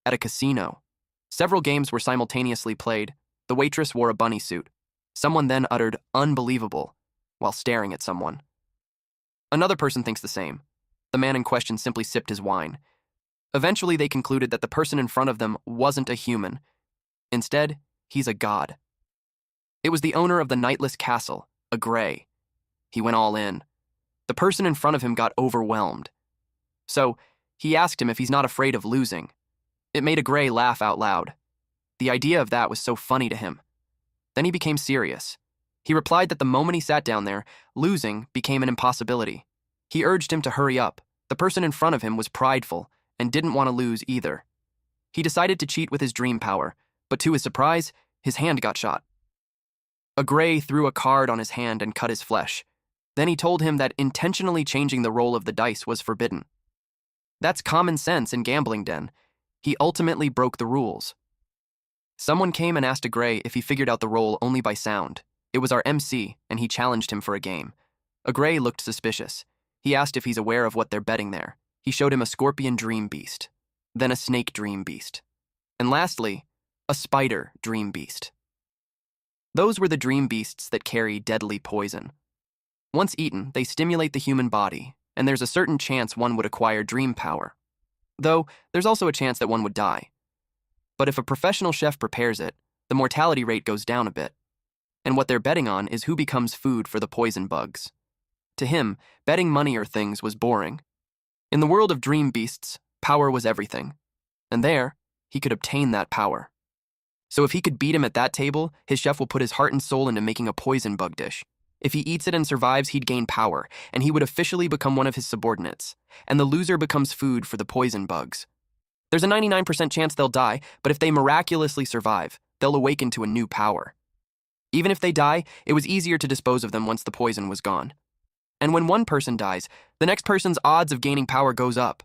at a casino, several games were simultaneously played. The waitress wore a bunny suit. Someone then uttered, "Unbelievable," while staring at someone. Another person thinks the same. The man in question simply sipped his wine. Eventually, they concluded that the person in front of them wasn't a human. Instead, he's a god. It was the owner of the nightless castle, a gray. He went all in. The person in front of him got overwhelmed. So, he asked him if he's not afraid of losing. It made a gray laugh out loud. The idea of that was so funny to him. Then he became serious. He replied that the moment he sat down there, losing became an impossibility. He urged him to hurry up. The person in front of him was prideful and didn't want to lose either. He decided to cheat with his dream power, but to his surprise, his hand got shot. A gray threw a card on his hand and cut his flesh. Then he told him that intentionally changing the roll of the dice was forbidden. That's common sense in gambling den. He ultimately broke the rules. Someone came and asked a gray if he figured out the roll only by sound. It was our MC, and he challenged him for a game. A gray looked suspicious. He asked if he's aware of what they're betting there. He showed him a scorpion dream beast, then a snake dream beast, and lastly, a spider dream beast. Those were the dream beasts that carry deadly poison. Once eaten, they stimulate the human body, and there's a certain chance one would acquire dream power. Though, there's also a chance that one would die. But if a professional chef prepares it, the mortality rate goes down a bit. And what they're betting on is who becomes food for the poison bugs. To him, betting money or things was boring. In the world of dream beasts, power was everything. And there, he could obtain that power. So if he could beat him at that table, his chef will put his heart and soul into making a poison bug dish. If he eats it and survives, he'd gain power, and he would officially become one of his subordinates. And the loser becomes food for the poison bugs. There's a 99% chance they'll die, but if they miraculously survive, they'll awaken to a new power. Even if they die, it was easier to dispose of them once the poison was gone. And when one person dies, the next person's odds of gaining power goes up.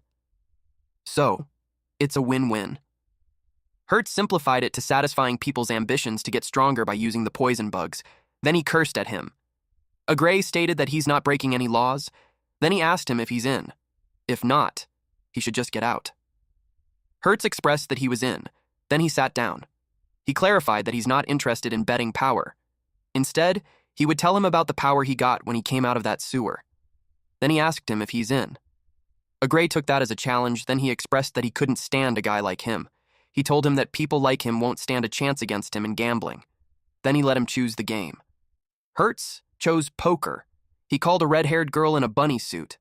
So, it's a win-win. Hertz simplified it to satisfying people's ambitions to get stronger by using the poison bugs. Then he cursed at him. A gray stated that he's not breaking any laws. Then he asked him if he's in. If not, he should just get out. Hertz expressed that he was in. Then he sat down. He clarified that he's not interested in betting power. Instead, he would tell him about the power he got when he came out of that sewer. Then he asked him if he's in. A gray took that as a challenge. Then he expressed that he couldn't stand a guy like him. He told him that people like him won't stand a chance against him in gambling. Then he let him choose the game. Hertz chose poker. He called a red-haired girl in a bunny suit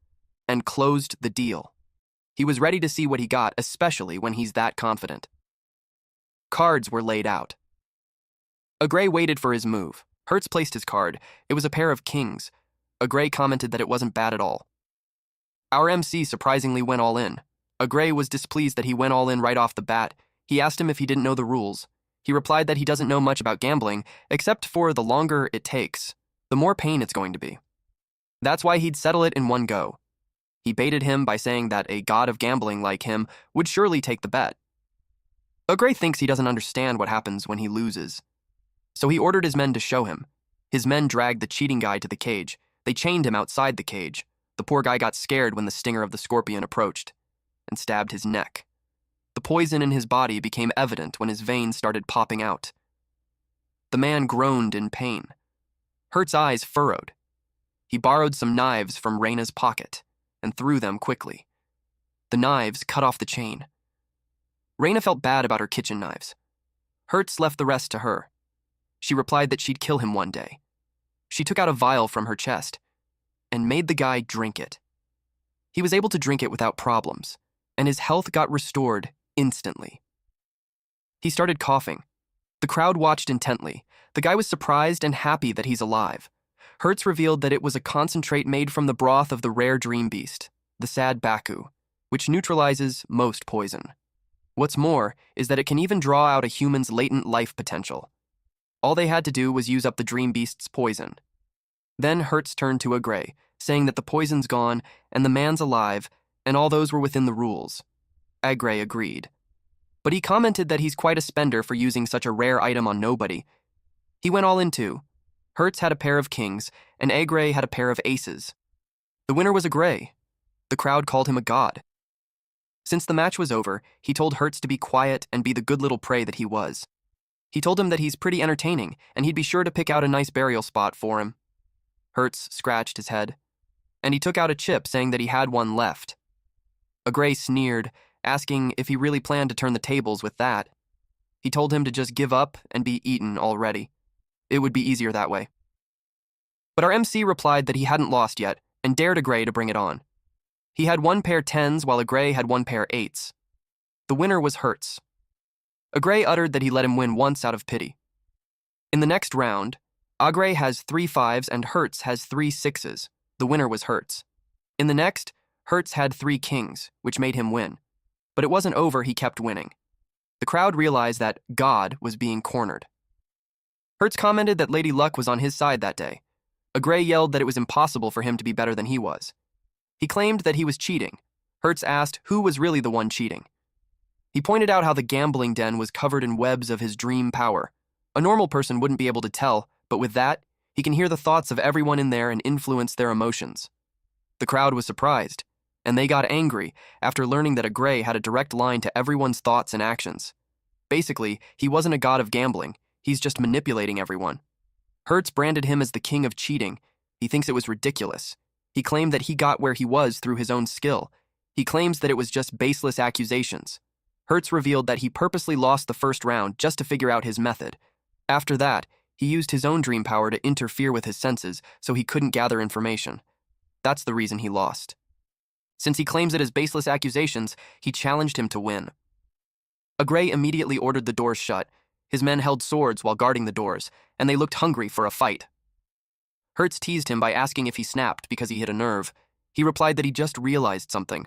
and closed the deal. He was ready to see what he got, especially when he's that confident. Cards were laid out. A gray waited for his move. Hertz placed his card. It was a pair of kings. A gray commented that it wasn't bad at all. Our MC surprisingly went all in. A gray was displeased that he went all in right off the bat. He asked him if he didn't know the rules. He replied that he doesn't know much about gambling, except for the longer it takes, the more pain it's going to be. That's why he'd settle it in one go. He baited him by saying that a god of gambling like him would surely take the bet. A gray thinks he doesn't understand what happens when he loses. So he ordered his men to show him. His men dragged the cheating guy to the cage. They chained him outside the cage. The poor guy got scared when the stinger of the scorpion approached and stabbed his neck. The poison in his body became evident when his veins started popping out. The man groaned in pain. Hertz's eyes furrowed. He borrowed some knives from Reina's pocket and threw them quickly. The knives cut off the chain. Reina felt bad about her kitchen knives. Hertz left the rest to her. She replied that she'd kill him one day. She took out a vial from her chest and made the guy drink it. He was able to drink it without problems, and his health got restored instantly. He started coughing. The crowd watched intently. The guy was surprised and happy that he's alive. Hertz revealed that it was a concentrate made from the broth of the rare dream beast, the sad Baku, which neutralizes most poison. What's more is that it can even draw out a human's latent life potential. All they had to do was use up the dream beast's poison. Then Hertz turned to a gray, saying that the poison's gone and the man's alive and all those were within the rules. Agray agreed. But he commented that he's quite a spender for using such a rare item on nobody. He went all in too. Hertz had a pair of kings, and Agray had a pair of aces. The winner was a gray. The crowd called him a god. Since the match was over, he told Hertz to be quiet and be the good little prey that he was. He told him that he's pretty entertaining, and he'd be sure to pick out a nice burial spot for him. Hertz scratched his head, and he took out a chip saying that he had one left. Agray sneered, asking if he really planned to turn the tables with that. He told him to just give up and be eaten already. It would be easier that way. But our MC replied that he hadn't lost yet and dared Agray to bring it on. He had 1 pair 10s while Agray had 1 pair 8s. The winner was Hertz. Agray uttered that he let him win once out of pity. In the next round, Agray has 3 5s and Hertz has 3 6s. The winner was Hertz. In the next, Hertz had 3 kings, which made him win. But it wasn't over, he kept winning. The crowd realized that God was being cornered. Hertz commented that Lady Luck was on his side that day. Agray yelled that it was impossible for him to be better than he was. He claimed that he was cheating. Hertz asked who was really the one cheating. He pointed out how the gambling den was covered in webs of his dream power. A normal person wouldn't be able to tell, but with that, he can hear the thoughts of everyone in there and influence their emotions. The crowd was surprised, and they got angry after learning that Agray had a direct line to everyone's thoughts and actions. Basically, he wasn't a god of gambling, he's just manipulating everyone. Hertz branded him as the king of cheating. He thinks it was ridiculous. He claimed that he got where he was through his own skill. He claims that it was just baseless accusations. Hertz revealed that he purposely lost the first round just to figure out his method. After that, he used his own dream power to interfere with his senses so he couldn't gather information. That's the reason he lost. Since he claims it as baseless accusations, he challenged him to win. Agray immediately ordered the doors shut. His men held swords while guarding the doors, and they looked hungry for a fight. Hertz teased him by asking if he snapped because he hit a nerve. He replied that he just realized something.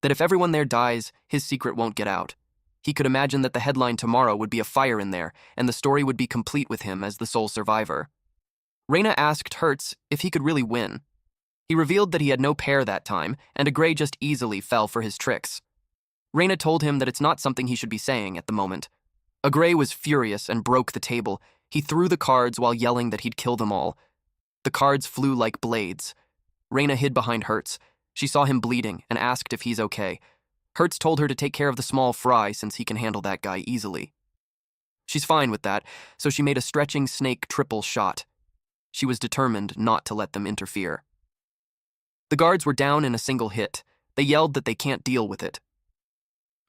That if everyone there dies, his secret won't get out. He could imagine that the headline tomorrow would be a fire in there, and the story would be complete with him as the sole survivor. Reina asked Hertz if he could really win. He revealed that he had no pair that time, and Agray just easily fell for his tricks. Reina told him that it's not something he should be saying at the moment. Agray was furious and broke the table. He threw the cards while yelling that he'd kill them all. The cards flew like blades. Reina hid behind Hertz. She saw him bleeding and asked if he's okay. Hertz told her to take care of the small fry since he can handle that guy easily. She's fine with that, so she made a stretching snake triple shot. She was determined not to let them interfere. The guards were down in a single hit. They yelled that they can't deal with it.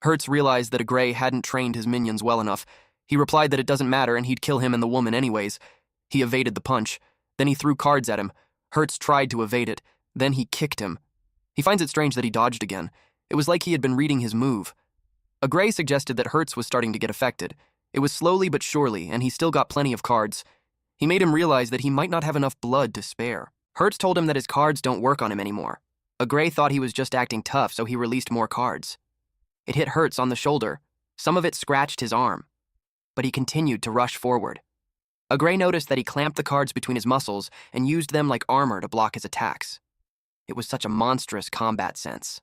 Hertz realized that Agray hadn't trained his minions well enough. He replied that it doesn't matter and he'd kill him and the woman anyways. He evaded the punch. Then he threw cards at him. Hertz tried to evade it. Then he kicked him. He finds it strange that he dodged again. It was like he had been reading his move. Agray suggested that Hertz was starting to get affected. It was slowly but surely, and he still got plenty of cards. He made him realize that he might not have enough blood to spare. Hertz told him that his cards don't work on him anymore. Agray thought he was just acting tough, so he released more cards. It hit Hertz on the shoulder. Some of it scratched his arm. But he continued to rush forward. Agray noticed that he clamped the cards between his muscles and used them like armor to block his attacks. It was such a monstrous combat sense.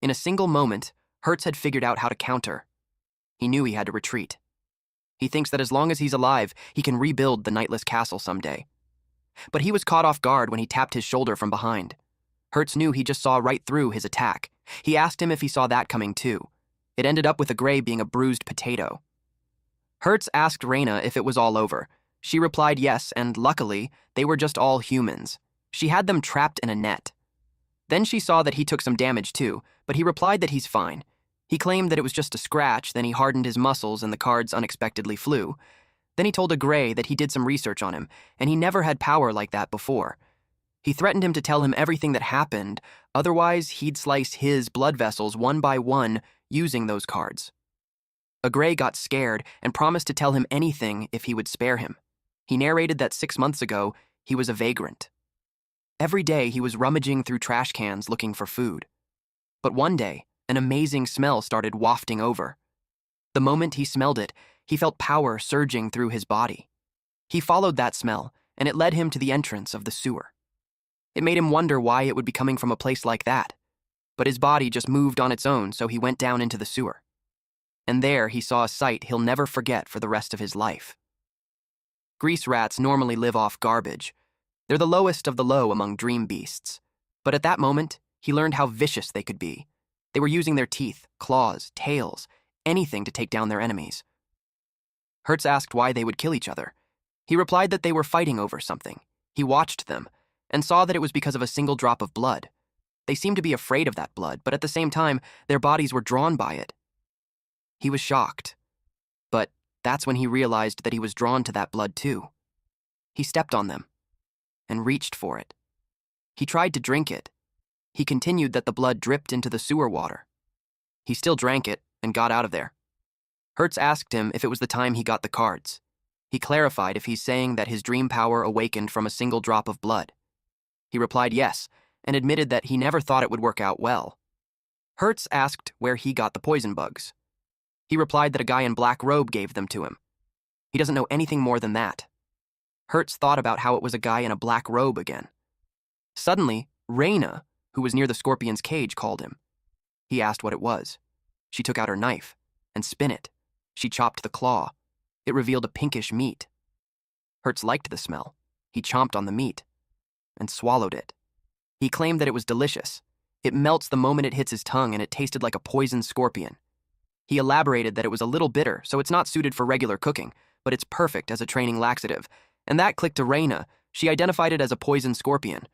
In a single moment, Hertz had figured out how to counter. He knew he had to retreat. He thinks that as long as he's alive, he can rebuild the Nightless Castle someday. But he was caught off guard when he tapped his shoulder from behind. Hertz knew he just saw right through his attack. He asked him if he saw that coming too. It ended up with Agray being a bruised potato. Hertz asked Reina if it was all over. She replied yes, and luckily, they were just all humans. She had them trapped in a net. Then she saw that he took some damage too, but he replied that he's fine. He claimed that it was just a scratch, then he hardened his muscles and the cards unexpectedly flew. Then he told Agray that he did some research on him, and he never had power like that before. He threatened him to tell him everything that happened, otherwise he'd slice his blood vessels one by one using those cards. Agray got scared and promised to tell him anything if he would spare him. He narrated that 6 months ago, he was a vagrant. Every day he was rummaging through trash cans looking for food. But one day, an amazing smell started wafting over. The moment he smelled it, he felt power surging through his body. He followed that smell, and it led him to the entrance of the sewer. It made him wonder why it would be coming from a place like that. But his body just moved on its own, so he went down into the sewer. And there he saw a sight he'll never forget for the rest of his life. Grease rats normally live off garbage. They're the lowest of the low among dream beasts. But at that moment, he learned how vicious they could be. They were using their teeth, claws, tails, anything to take down their enemies. Hertz asked why they would kill each other. He replied that they were fighting over something. He watched them and saw that it was because of a single drop of blood. They seemed to be afraid of that blood, but at the same time, their bodies were drawn by it. He was shocked. But that's when he realized that he was drawn to that blood too. He stepped on them and reached for it. He tried to drink it. He continued that the blood dripped into the sewer water. He still drank it and got out of there. Hertz asked him if it was the time he got the cards. He clarified if he's saying that his dream power awakened from a single drop of blood. He replied yes, and admitted that he never thought it would work out well. Hertz asked where he got the poison bugs. He replied that a guy in black robe gave them to him. He doesn't know anything more than that. Hertz thought about how it was a guy in a black robe again. Suddenly, Reina, who was near the scorpion's cage, called him. He asked what it was. She took out her knife and spin it. She chopped the claw. It revealed a pinkish meat. Hertz liked the smell. He chomped on the meat and swallowed it. He claimed that it was delicious. It melts the moment it hits his tongue and it tasted like a poisoned scorpion. He elaborated that it was a little bitter, so it's not suited for regular cooking, but it's perfect as a training laxative. And that clicked to Reina. She identified it as a poison scorpion.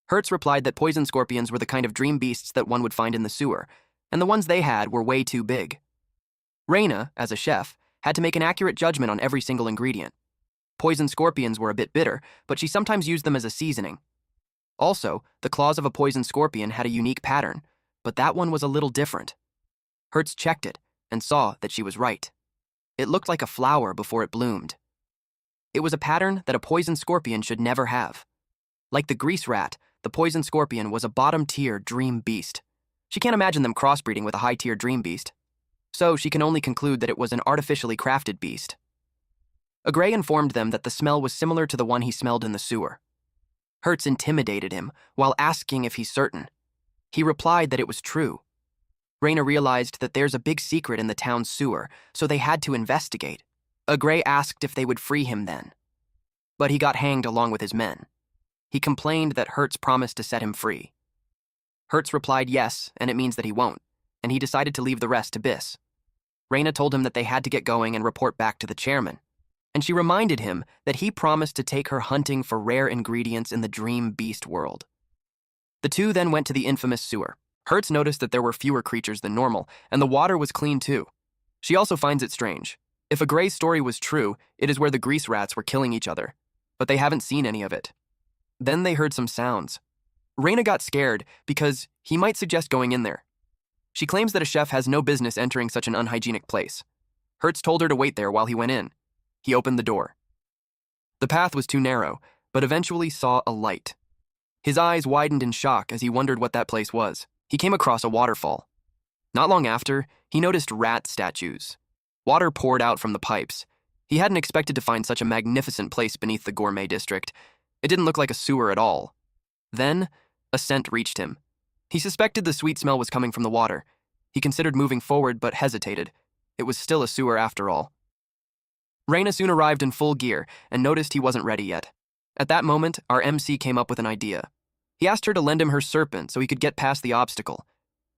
Hertz replied that poison scorpions were the kind of dream beasts that one would find in the sewer, and the ones they had were way too big. Reina, as a chef, had to make an accurate judgment on every single ingredient. Poison scorpions were a bit bitter, but she sometimes used them as a seasoning. Also, the claws of a poison scorpion had a unique pattern, but that one was a little different. Hertz checked it and saw that she was right. It looked like a flower before it bloomed. It was a pattern that a poison scorpion should never have. Like the grease rat, the poison scorpion was a bottom-tier dream beast. She can't imagine them crossbreeding with a high-tier dream beast. So she can only conclude that it was an artificially crafted beast. Agrey informed them that the smell was similar to the one he smelled in the sewer. Hertz intimidated him while asking if he's certain. He replied that it was true. Reina realized that there's a big secret in the town's sewer, so they had to investigate. Agrey asked if they would free him then. But he got hanged along with his men. He complained that Hertz promised to set him free. Hertz replied yes, and it means that he won't, and he decided to leave the rest to Biss. Reina told him that they had to get going and report back to the chairman, and she reminded him that he promised to take her hunting for rare ingredients in the dream beast world. The two then went to the infamous sewer. Hertz noticed that there were fewer creatures than normal, and the water was clean too. She also finds it strange. If Agrey's story was true, it is where the grease rats were killing each other, but they haven't seen any of it. Then they heard some sounds. Reina got scared because he might suggest going in there. She claims that a chef has no business entering such an unhygienic place. Hertz told her to wait there while he went in. He opened the door. The path was too narrow, but eventually saw a light. His eyes widened in shock as he wondered what that place was. He came across a waterfall. Not long after, he noticed rat statues. Water poured out from the pipes. He hadn't expected to find such a magnificent place beneath the gourmet district. It didn't look like a sewer at all. Then, a scent reached him. He suspected the sweet smell was coming from the water. He considered moving forward but hesitated. It was still a sewer after all. Reina soon arrived in full gear and noticed he wasn't ready yet. At that moment, our MC came up with an idea. He asked her to lend him her serpent so he could get past the obstacle.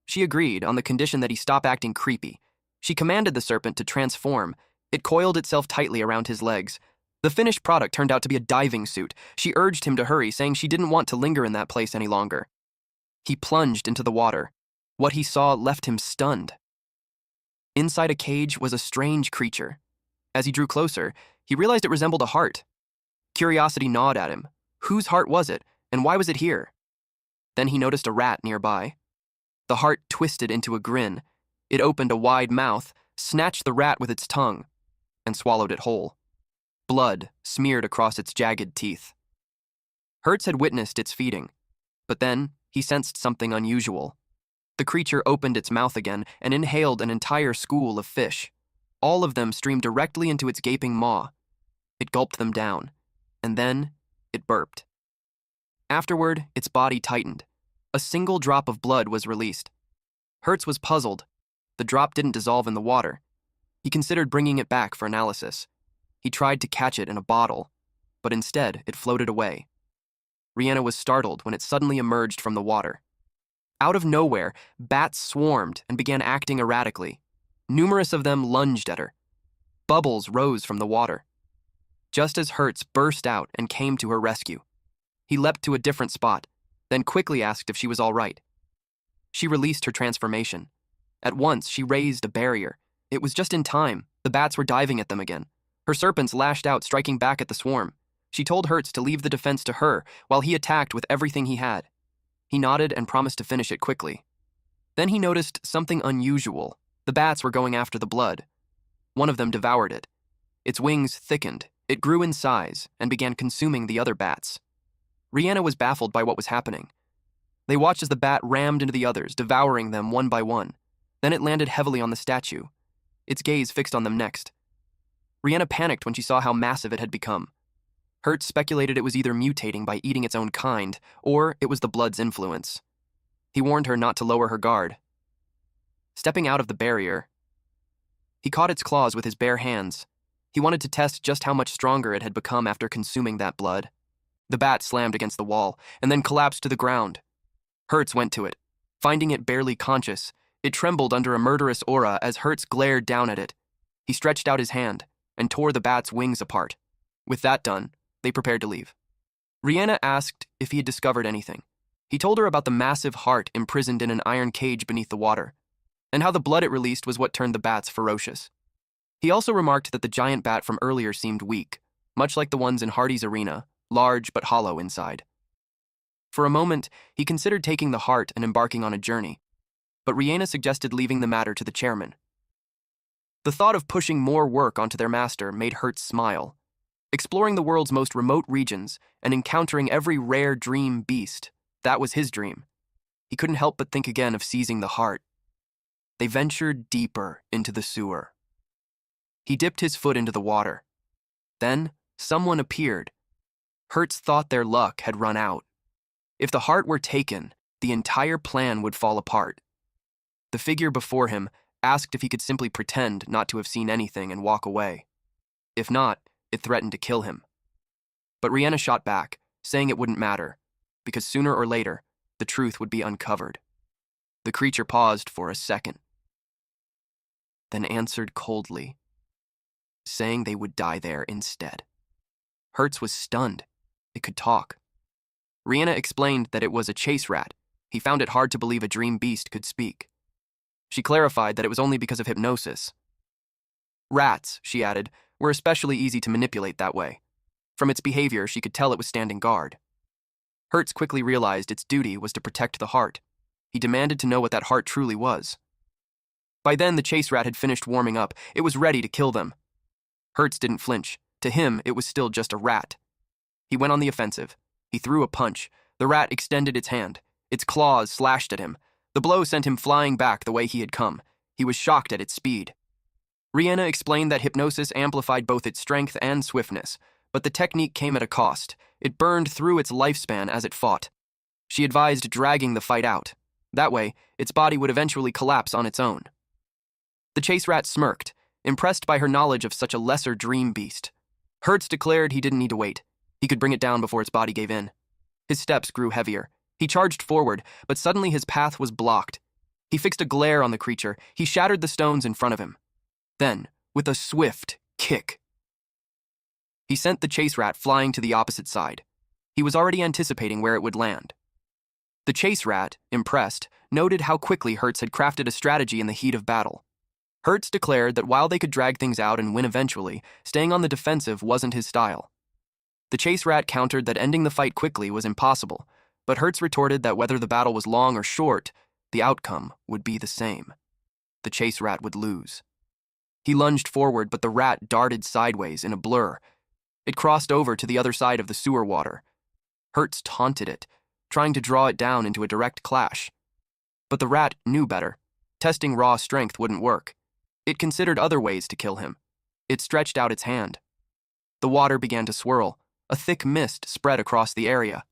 She agreed on the condition that he stop acting creepy. She commanded the serpent to transform. It coiled itself tightly around his legs. The finished product turned out to be a diving suit. She urged him to hurry, saying she didn't want to linger in that place any longer. He plunged into the water. What he saw left him stunned. Inside a cage was a strange creature. As he drew closer, he realized it resembled a heart. Curiosity gnawed at him. Whose heart was it, and why was it here? Then he noticed a rat nearby. The heart twisted into a grin. It opened a wide mouth, snatched the rat with its tongue, and swallowed it whole. Blood smeared across its jagged teeth. Hertz had witnessed its feeding, but then he sensed something unusual. The creature opened its mouth again and inhaled an entire school of fish. All of them streamed directly into its gaping maw. It gulped them down, and then it burped. Afterward, its body tightened. A single drop of blood was released. Hertz was puzzled. The drop didn't dissolve in the water. He considered bringing it back for analysis. He tried to catch it in a bottle, but instead it floated away. Rihanna was startled when it suddenly emerged from the water. Out of nowhere, bats swarmed and began acting erratically. Numerous of them lunged at her. Bubbles rose from the water. Just as Hertz burst out and came to her rescue, he leapt to a different spot, then quickly asked if she was all right. She released her transformation. At once, she raised a barrier. It was just in time. The bats were diving at them again. Her serpents lashed out, striking back at the swarm. She told Hertz to leave the defense to her while he attacked with everything he had. He nodded and promised to finish it quickly. Then he noticed something unusual. The bats were going after the blood. One of them devoured it. Its wings thickened. It grew in size and began consuming the other bats. Rihanna was baffled by what was happening. They watched as the bat rammed into the others, devouring them one by one. Then it landed heavily on the statue, its gaze fixed on them next. Rihanna panicked when she saw how massive it had become. Hertz speculated it was either mutating by eating its own kind, or it was the blood's influence. He warned her not to lower her guard. Stepping out of the barrier, he caught its claws with his bare hands. He wanted to test just how much stronger it had become after consuming that blood. The bat slammed against the wall, and then collapsed to the ground. Hertz went to it. Finding it barely conscious, it trembled under a murderous aura as Hertz glared down at it. He stretched out his hand and tore the bat's wings apart. With that done, they prepared to leave. Rihanna asked if he had discovered anything. He told her about the massive heart imprisoned in an iron cage beneath the water, and how the blood it released was what turned the bats ferocious. He also remarked that the giant bat from earlier seemed weak, much like the ones in Hardy's arena, large but hollow inside. For a moment, he considered taking the heart and embarking on a journey, but Rihanna suggested leaving the matter to the chairman. The thought of pushing more work onto their master made Hertz smile. Exploring the world's most remote regions and encountering every rare dream beast, that was his dream. He couldn't help but think again of seizing the heart. They ventured deeper into the sewer. He dipped his foot into the water. Then, someone appeared. Hertz thought their luck had run out. If the heart were taken, the entire plan would fall apart. The figure before him asked if he could simply pretend not to have seen anything and walk away. If not, it threatened to kill him. But Rihanna shot back, saying it wouldn't matter, because sooner or later, the truth would be uncovered. The creature paused for a second, then answered coldly, saying they would die there instead. Hertz was stunned. It could talk. Rihanna explained that it was a chase rat. He found it hard to believe a dream beast could speak. She clarified that it was only because of hypnosis. Rats, she added, were especially easy to manipulate that way. From its behavior, she could tell it was standing guard. Hertz quickly realized its duty was to protect the heart. He demanded to know what that heart truly was. By then, the chase rat had finished warming up. It was ready to kill them. Hertz didn't flinch. To him, it was still just a rat. He went on the offensive. He threw a punch. The rat extended its hand. Its claws slashed at him. The blow sent him flying back the way he had come. He was shocked at its speed. Rihanna explained that hypnosis amplified both its strength and swiftness, but the technique came at a cost. It burned through its lifespan as it fought. She advised dragging the fight out. That way, its body would eventually collapse on its own. The chase rat smirked, impressed by her knowledge of such a lesser dream beast. Hertz declared he didn't need to wait. He could bring it down before its body gave in. His steps grew heavier. He charged forward, but suddenly his path was blocked. He fixed a glare on the creature. He shattered the stones in front of him. Then, with a swift kick, he sent the chase rat flying to the opposite side. He was already anticipating where it would land. The chase rat, impressed, noted how quickly Hertz had crafted a strategy in the heat of battle. Hertz declared that while they could drag things out and win eventually, staying on the defensive wasn't his style. The chase rat countered that ending the fight quickly was impossible, but Hertz retorted that whether the battle was long or short, the outcome would be the same. The chase rat would lose. He lunged forward, but the rat darted sideways in a blur. It crossed over to the other side of the sewer water. Hertz taunted it, trying to draw it down into a direct clash. But the rat knew better. Testing raw strength wouldn't work. It considered other ways to kill him. It stretched out its hand. The water began to swirl. A thick mist spread across the area.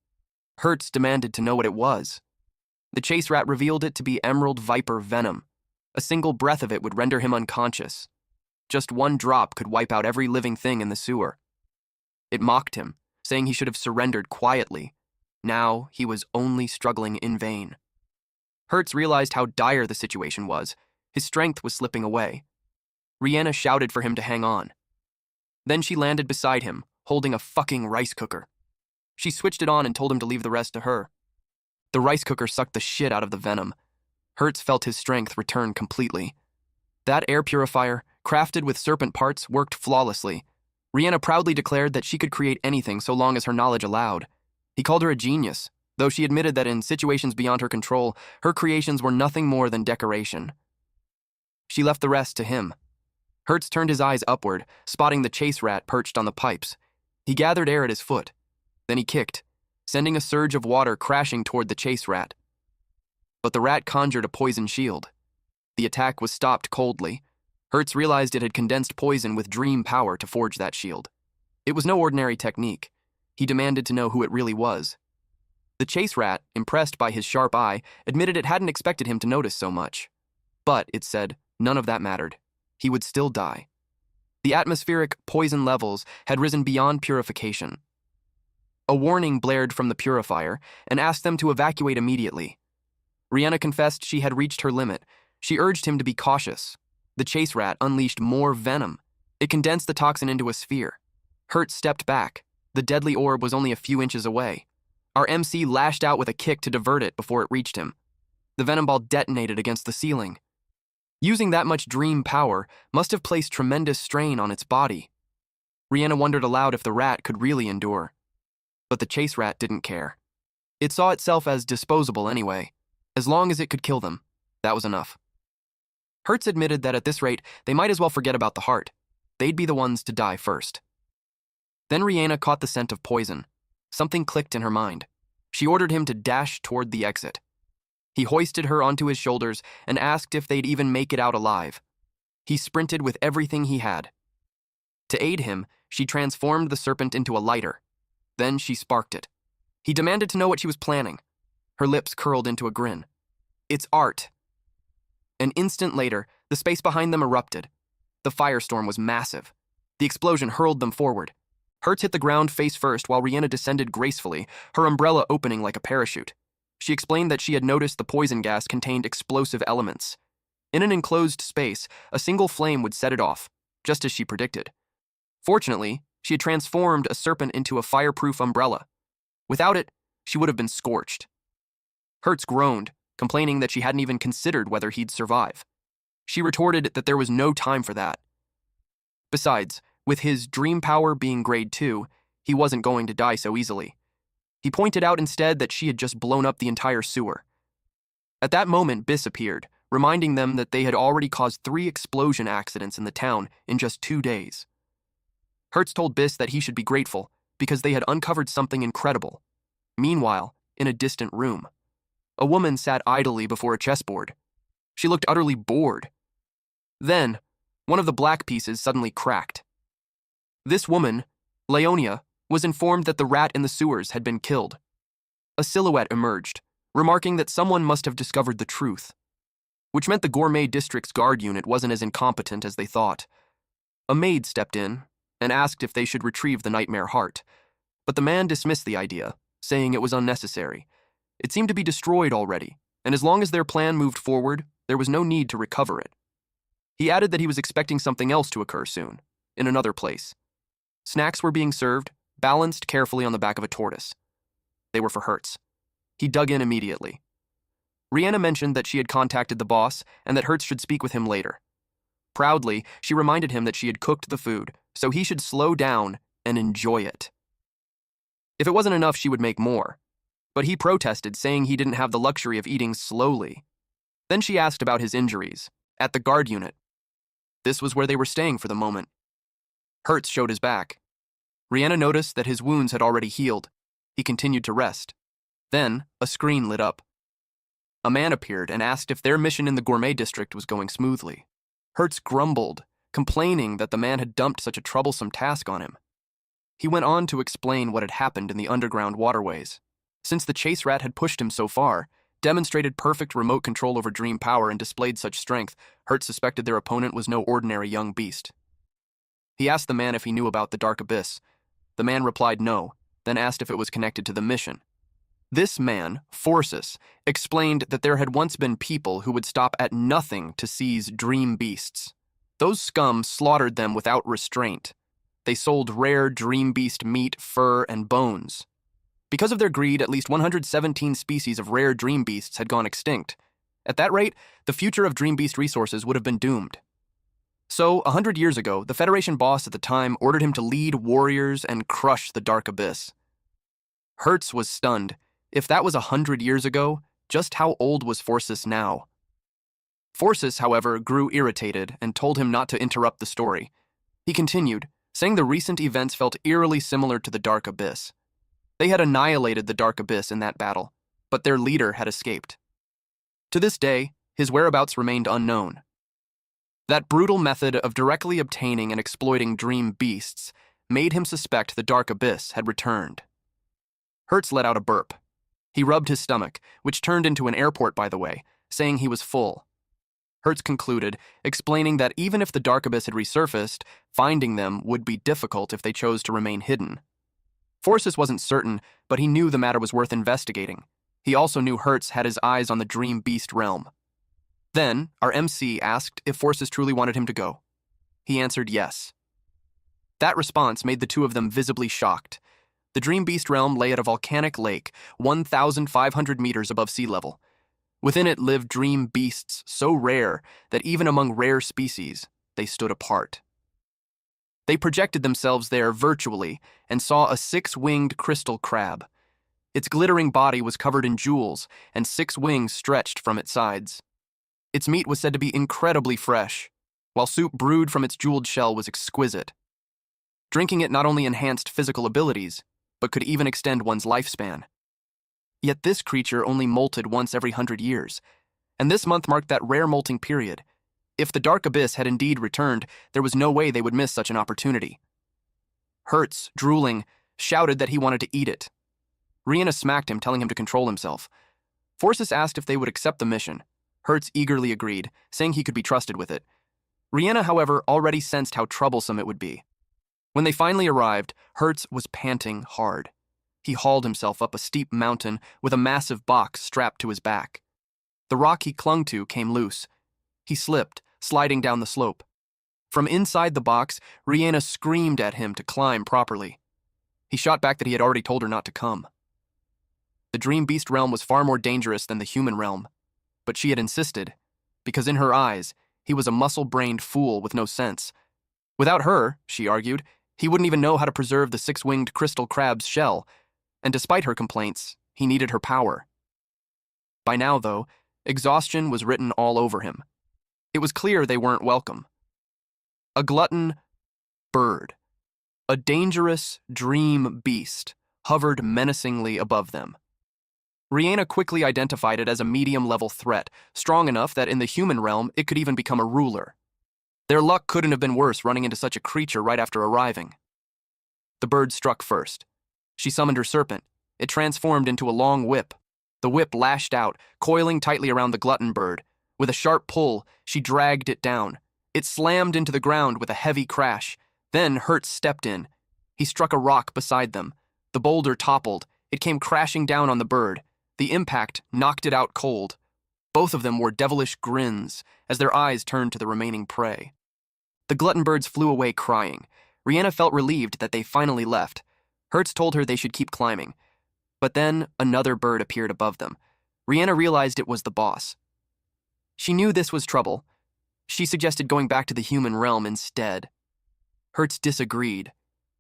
Hertz demanded to know what it was. The chase rat revealed it to be emerald viper venom. A single breath of it would render him unconscious. Just one drop could wipe out every living thing in the sewer. It mocked him, saying he should have surrendered quietly. Now he was only struggling in vain. Hertz realized how dire the situation was. His strength was slipping away. Rihanna shouted for him to hang on. Then she landed beside him, holding a fucking rice cooker. She switched it on and told him to leave the rest to her. The rice cooker sucked the shit out of the venom. Hertz felt his strength return completely. That air purifier, crafted with serpent parts, worked flawlessly. Rihanna proudly declared that she could create anything so long as her knowledge allowed. He called her a genius, though she admitted that in situations beyond her control, her creations were nothing more than decoration. She left the rest to him. Hertz turned his eyes upward, spotting the chase rat perched on the pipes. He gathered air at his foot. Then he kicked, sending a surge of water crashing toward the chase rat. But the rat conjured a poison shield. The attack was stopped coldly. Hertz realized it had condensed poison with dream power to forge that shield. It was no ordinary technique. He demanded to know who it really was. The chase rat, impressed by his sharp eye, admitted it hadn't expected him to notice so much. But, it said, none of that mattered. He would still die. The atmospheric poison levels had risen beyond purification. A warning blared from the purifier and asked them to evacuate immediately. Rihanna confessed she had reached her limit. She urged him to be cautious. The chase rat unleashed more venom. It condensed the toxin into a sphere. Hertz stepped back. The deadly orb was only a few inches away. Our MC lashed out with a kick to divert it before it reached him. The venom ball detonated against the ceiling. Using that much dream power must have placed tremendous strain on its body. Rihanna wondered aloud if the rat could really endure. But the chase rat didn't care. It saw itself as disposable anyway. As long as it could kill them, that was enough. Hertz admitted that at this rate, they might as well forget about the heart. They'd be the ones to die first. Then Rihanna caught the scent of poison. Something clicked in her mind. She ordered him to dash toward the exit. He hoisted her onto his shoulders and asked if they'd even make it out alive. He sprinted with everything he had. To aid him, she transformed the serpent into a lighter. Then she sparked it. He demanded to know what she was planning. Her lips curled into a grin. It's art. An instant later, the space behind them erupted. The firestorm was massive. The explosion hurled them forward. Hertz hit the ground face first while Rihanna descended gracefully, her umbrella opening like a parachute. She explained that she had noticed the poison gas contained explosive elements. In an enclosed space, a single flame would set it off, just as she predicted. Fortunately, she had transformed a serpent into a fireproof umbrella. Without it, she would have been scorched. Hertz groaned, complaining that she hadn't even considered whether he'd survive. She retorted that there was no time for that. Besides, with his dream power being grade 2, he wasn't going to die so easily. He pointed out instead that she had just blown up the entire sewer. At that moment, Biss appeared, reminding them that they had already caused 3 explosion accidents in the town in just 2 days. Hertz told Biss that he should be grateful because they had uncovered something incredible. Meanwhile, in a distant room, a woman sat idly before a chessboard. She looked utterly bored. Then, one of the black pieces suddenly cracked. This woman, Leonia, was informed that the rat in the sewers had been killed. A silhouette emerged, remarking that someone must have discovered the truth, which meant the Gourmet District's guard unit wasn't as incompetent as they thought. A maid stepped in and asked if they should retrieve the nightmare heart, but the man dismissed the idea, saying it was unnecessary. It seemed to be destroyed already, and as long as their plan moved forward, there was no need to recover it. He added that he was expecting something else to occur soon, in another place. Snacks were being served, balanced carefully on the back of a tortoise. They were for Hertz. He dug in immediately. Rihanna mentioned that she had contacted the boss and that Hertz should speak with him later. Proudly, she reminded him that she had cooked the food, so he should slow down and enjoy it. If it wasn't enough, she would make more. But he protested, saying he didn't have the luxury of eating slowly. Then she asked about his injuries, at the guard unit. This was where they were staying for the moment. Hertz showed his back. Rihanna noticed that his wounds had already healed. He continued to rest. Then, a screen lit up. A man appeared and asked if their mission in the Gourmet District was going smoothly. Hertz grumbled, complaining that the man had dumped such a troublesome task on him. He went on to explain what had happened in the underground waterways. Since the chase rat had pushed him so far, demonstrated perfect remote control over dream power and displayed such strength, Hertz suspected their opponent was no ordinary young beast. He asked the man if he knew about the Dark Abyss. The man replied no, then asked if it was connected to the mission. This man, Forsus, explained that there had once been people who would stop at nothing to seize dream beasts. Those scum slaughtered them without restraint. They sold rare dream beast meat, fur, and bones. Because of their greed, at least 117 species of rare dream beasts had gone extinct. At that rate, the future of dream beast resources would have been doomed. So, 100 years ago, the Federation boss at the time ordered him to lead warriors and crush the Dark Abyss. Hertz was stunned. If that was 100 years ago, just how old was Forsus now? Forsus, however, grew irritated and told him not to interrupt the story. He continued, saying the recent events felt eerily similar to the Dark Abyss. They had annihilated the Dark Abyss in that battle, but their leader had escaped. To this day, his whereabouts remained unknown. That brutal method of directly obtaining and exploiting dream beasts made him suspect the Dark Abyss had returned. Hertz let out a burp. He rubbed his stomach, which turned into an airport, by the way, saying he was full. Hertz concluded, explaining that even if the Dark Abyss had resurfaced, finding them would be difficult if they chose to remain hidden. Forsus wasn't certain, but he knew the matter was worth investigating. He also knew Hertz had his eyes on the dream beast realm. Then, our MC asked if Forsus truly wanted him to go. He answered yes. That response made the two of them visibly shocked. The dream beast realm lay at a volcanic lake, 1,500 meters above sea level. Within it lived dream beasts so rare that even among rare species, they stood apart. They projected themselves there virtually and saw a 6-winged crystal crab. Its glittering body was covered in jewels, and 6 wings stretched from its sides. Its meat was said to be incredibly fresh, while soup brewed from its jeweled shell was exquisite. Drinking it not only enhanced physical abilities, but could even extend one's lifespan. Yet this creature only molted once every 100 years, and this month marked that rare molting period. If the Dark Abyss had indeed returned, there was no way they would miss such an opportunity. Hertz, drooling, shouted that he wanted to eat it. Rihanna smacked him, telling him to control himself. Forsus asked if they would accept the mission. Hertz eagerly agreed, saying he could be trusted with it. Rihanna, however, already sensed how troublesome it would be. When they finally arrived, Hertz was panting hard. He hauled himself up a steep mountain with a massive box strapped to his back. The rock he clung to came loose. He slipped, sliding down the slope. From inside the box, Rihanna screamed at him to climb properly. He shot back that he had already told her not to come. The dream beast realm was far more dangerous than the human realm, but she had insisted, because in her eyes, he was a muscle-brained fool with no sense. Without her, she argued, he wouldn't even know how to preserve the 6-winged crystal crab's shell, and despite her complaints, he needed her power. By now, though, exhaustion was written all over him. It was clear they weren't welcome. A glutton bird, a dangerous dream beast, hovered menacingly above them. Rihanna quickly identified it as a medium-level threat, strong enough that in the human realm it could even become a ruler. Their luck couldn't have been worse running into such a creature right after arriving. The bird struck first. She summoned her serpent. It transformed into a long whip. The whip lashed out, coiling tightly around the glutton bird. With a sharp pull, she dragged it down. It slammed into the ground with a heavy crash. Then Hertz stepped in. He struck a rock beside them. The boulder toppled. It came crashing down on the bird. The impact knocked it out cold. Both of them wore devilish grins as their eyes turned to the remaining prey. The glutton birds flew away crying. Rihanna felt relieved that they finally left. Hertz told her they should keep climbing. But then another bird appeared above them. Rihanna realized it was the boss. She knew this was trouble. She suggested going back to the human realm instead. Hertz disagreed.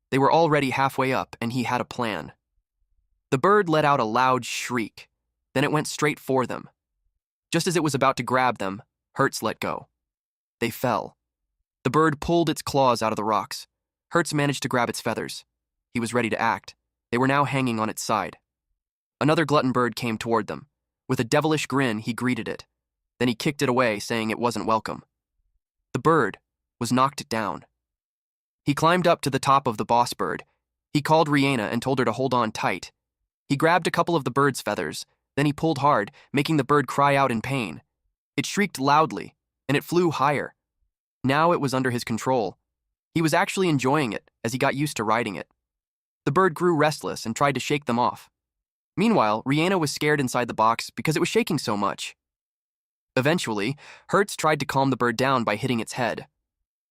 They were already halfway up, and he had a plan. The bird let out a loud shriek. Then it went straight for them. Just as it was about to grab them, Hertz let go. They fell. The bird pulled its claws out of the rocks. Hertz managed to grab its feathers. He was ready to act. They were now hanging on its side. Another glutton bird came toward them. With a devilish grin, he greeted it. Then he kicked it away, saying it wasn't welcome. The bird was knocked down. He climbed up to the top of the boss bird. He called Rihanna and told her to hold on tight. He grabbed a couple of the bird's feathers. Then he pulled hard, making the bird cry out in pain. It shrieked loudly, and it flew higher. Now it was under his control. He was actually enjoying it as he got used to riding it. The bird grew restless and tried to shake them off. Meanwhile, Rihanna was scared inside the box because it was shaking so much. Eventually, Hertz tried to calm the bird down by hitting its head.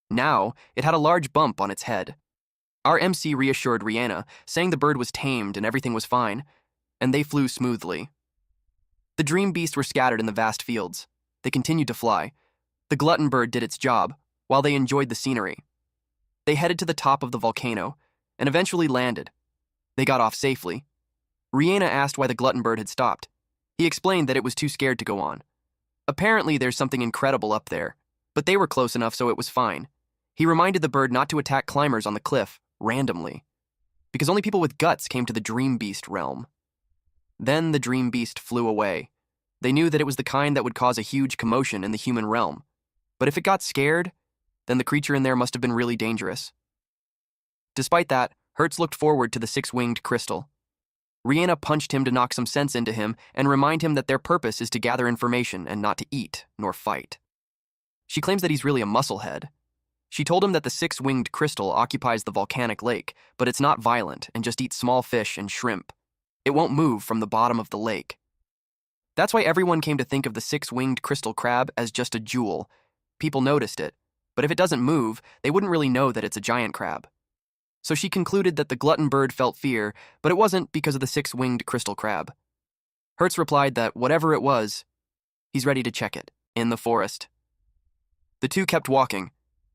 Now, it had a large bump on its head. Our MC reassured Rihanna, saying the bird was tamed and everything was fine, and they flew smoothly. The dream beasts were scattered in the vast fields. They continued to fly. The glutton bird did its job, while they enjoyed the scenery. They headed to the top of the volcano, and eventually landed. They got off safely. Rihanna asked why the glutton bird had stopped. He explained that it was too scared to go on. Apparently there's something incredible up there, but they were close enough so it was fine. He reminded the bird not to attack climbers on the cliff, randomly, because only people with guts came to the dream beast realm. Then the dream beast flew away. They knew that it was the kind that would cause a huge commotion in the human realm. But if it got scared, then the creature in there must have been really dangerous. Despite that, Hertz looked forward to the six-winged crystal. Rihanna punched him to knock some sense into him and remind him that their purpose is to gather information and not to eat nor fight. She claims that he's really a musclehead. She told him that the six-winged crystal occupies the volcanic lake, but it's not violent and just eats small fish and shrimp. It won't move from the bottom of the lake. That's why everyone came to think of the six-winged crystal crab as just a jewel. People noticed it, but if it doesn't move, they wouldn't really know that it's a giant crab. So she concluded that the glutton bird felt fear, but it wasn't because of the six-winged crystal crab. Hertz replied that whatever it was, he's ready to check it, in the forest. The two kept walking.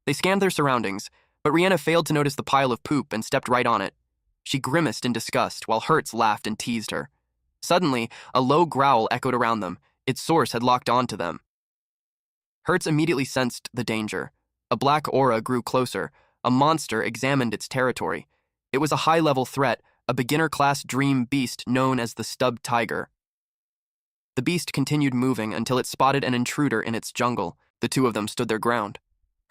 They scanned their surroundings, but Rihanna failed to notice the pile of poop and stepped right on it. She grimaced in disgust while Hertz laughed and teased her. Suddenly, a low growl echoed around them. Its source had locked onto them. Hertz immediately sensed the danger. A black aura grew closer. A monster examined its territory. It was a high-level threat, a beginner-class dream beast known as the stub tiger. The beast continued moving until it spotted an intruder in its jungle. The two of them stood their ground.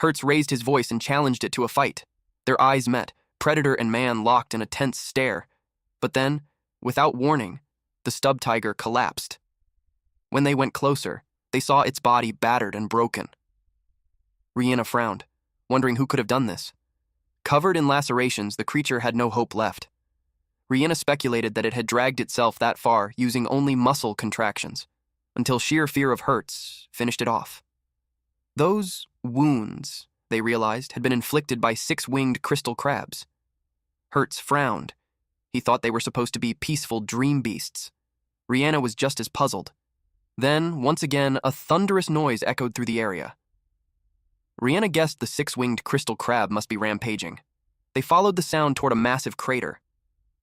Hertz raised his voice and challenged it to a fight. Their eyes met, predator and man locked in a tense stare. But then, without warning, the stub tiger collapsed. When they went closer, they saw its body battered and broken. Rihanna frowned, wondering who could have done this. Covered in lacerations, the creature had no hope left. Rihanna speculated that it had dragged itself that far using only muscle contractions, until sheer fear of Hertz finished it off. Those wounds, they realized, had been inflicted by six-winged crystal crabs. Hertz frowned. He thought they were supposed to be peaceful dream beasts. Rihanna was just as puzzled. Then, once again, a thunderous noise echoed through the area. Rihanna guessed the six-winged crystal crab must be rampaging. They followed the sound toward a massive crater.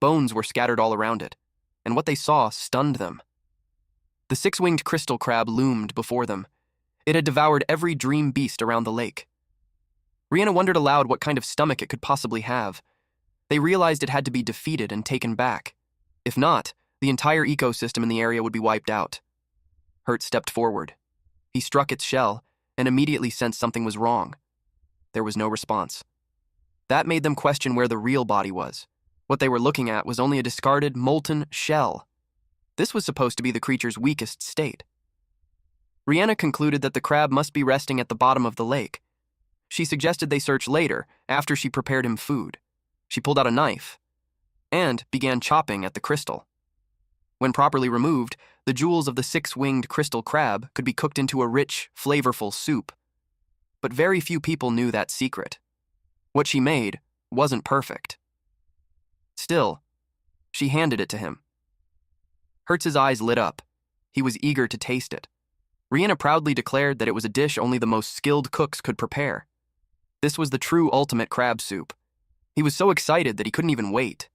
Bones were scattered all around it, and what they saw stunned them. The six-winged crystal crab loomed before them. It had devoured every dream beast around the lake. Rihanna wondered aloud what kind of stomach it could possibly have. They realized it had to be defeated and taken back. If not, the entire ecosystem in the area would be wiped out. Hertz stepped forward. He struck its shell and immediately sensed something was wrong. There was no response. That made them question where the real body was. What they were looking at was only a discarded, molten shell. This was supposed to be the creature's weakest state. Rihanna concluded that the crab must be resting at the bottom of the lake. She suggested they search later, after she prepared him food. She pulled out a knife and began chopping at the crystal. When properly removed, the jewels of the six-winged crystal crab could be cooked into a rich, flavorful soup. But very few people knew that secret. What she made wasn't perfect. Still, she handed it to him. Hertz's eyes lit up. He was eager to taste it. Rihanna proudly declared that it was a dish only the most skilled cooks could prepare. This was the true ultimate crab soup. He was so excited that he couldn't even wait.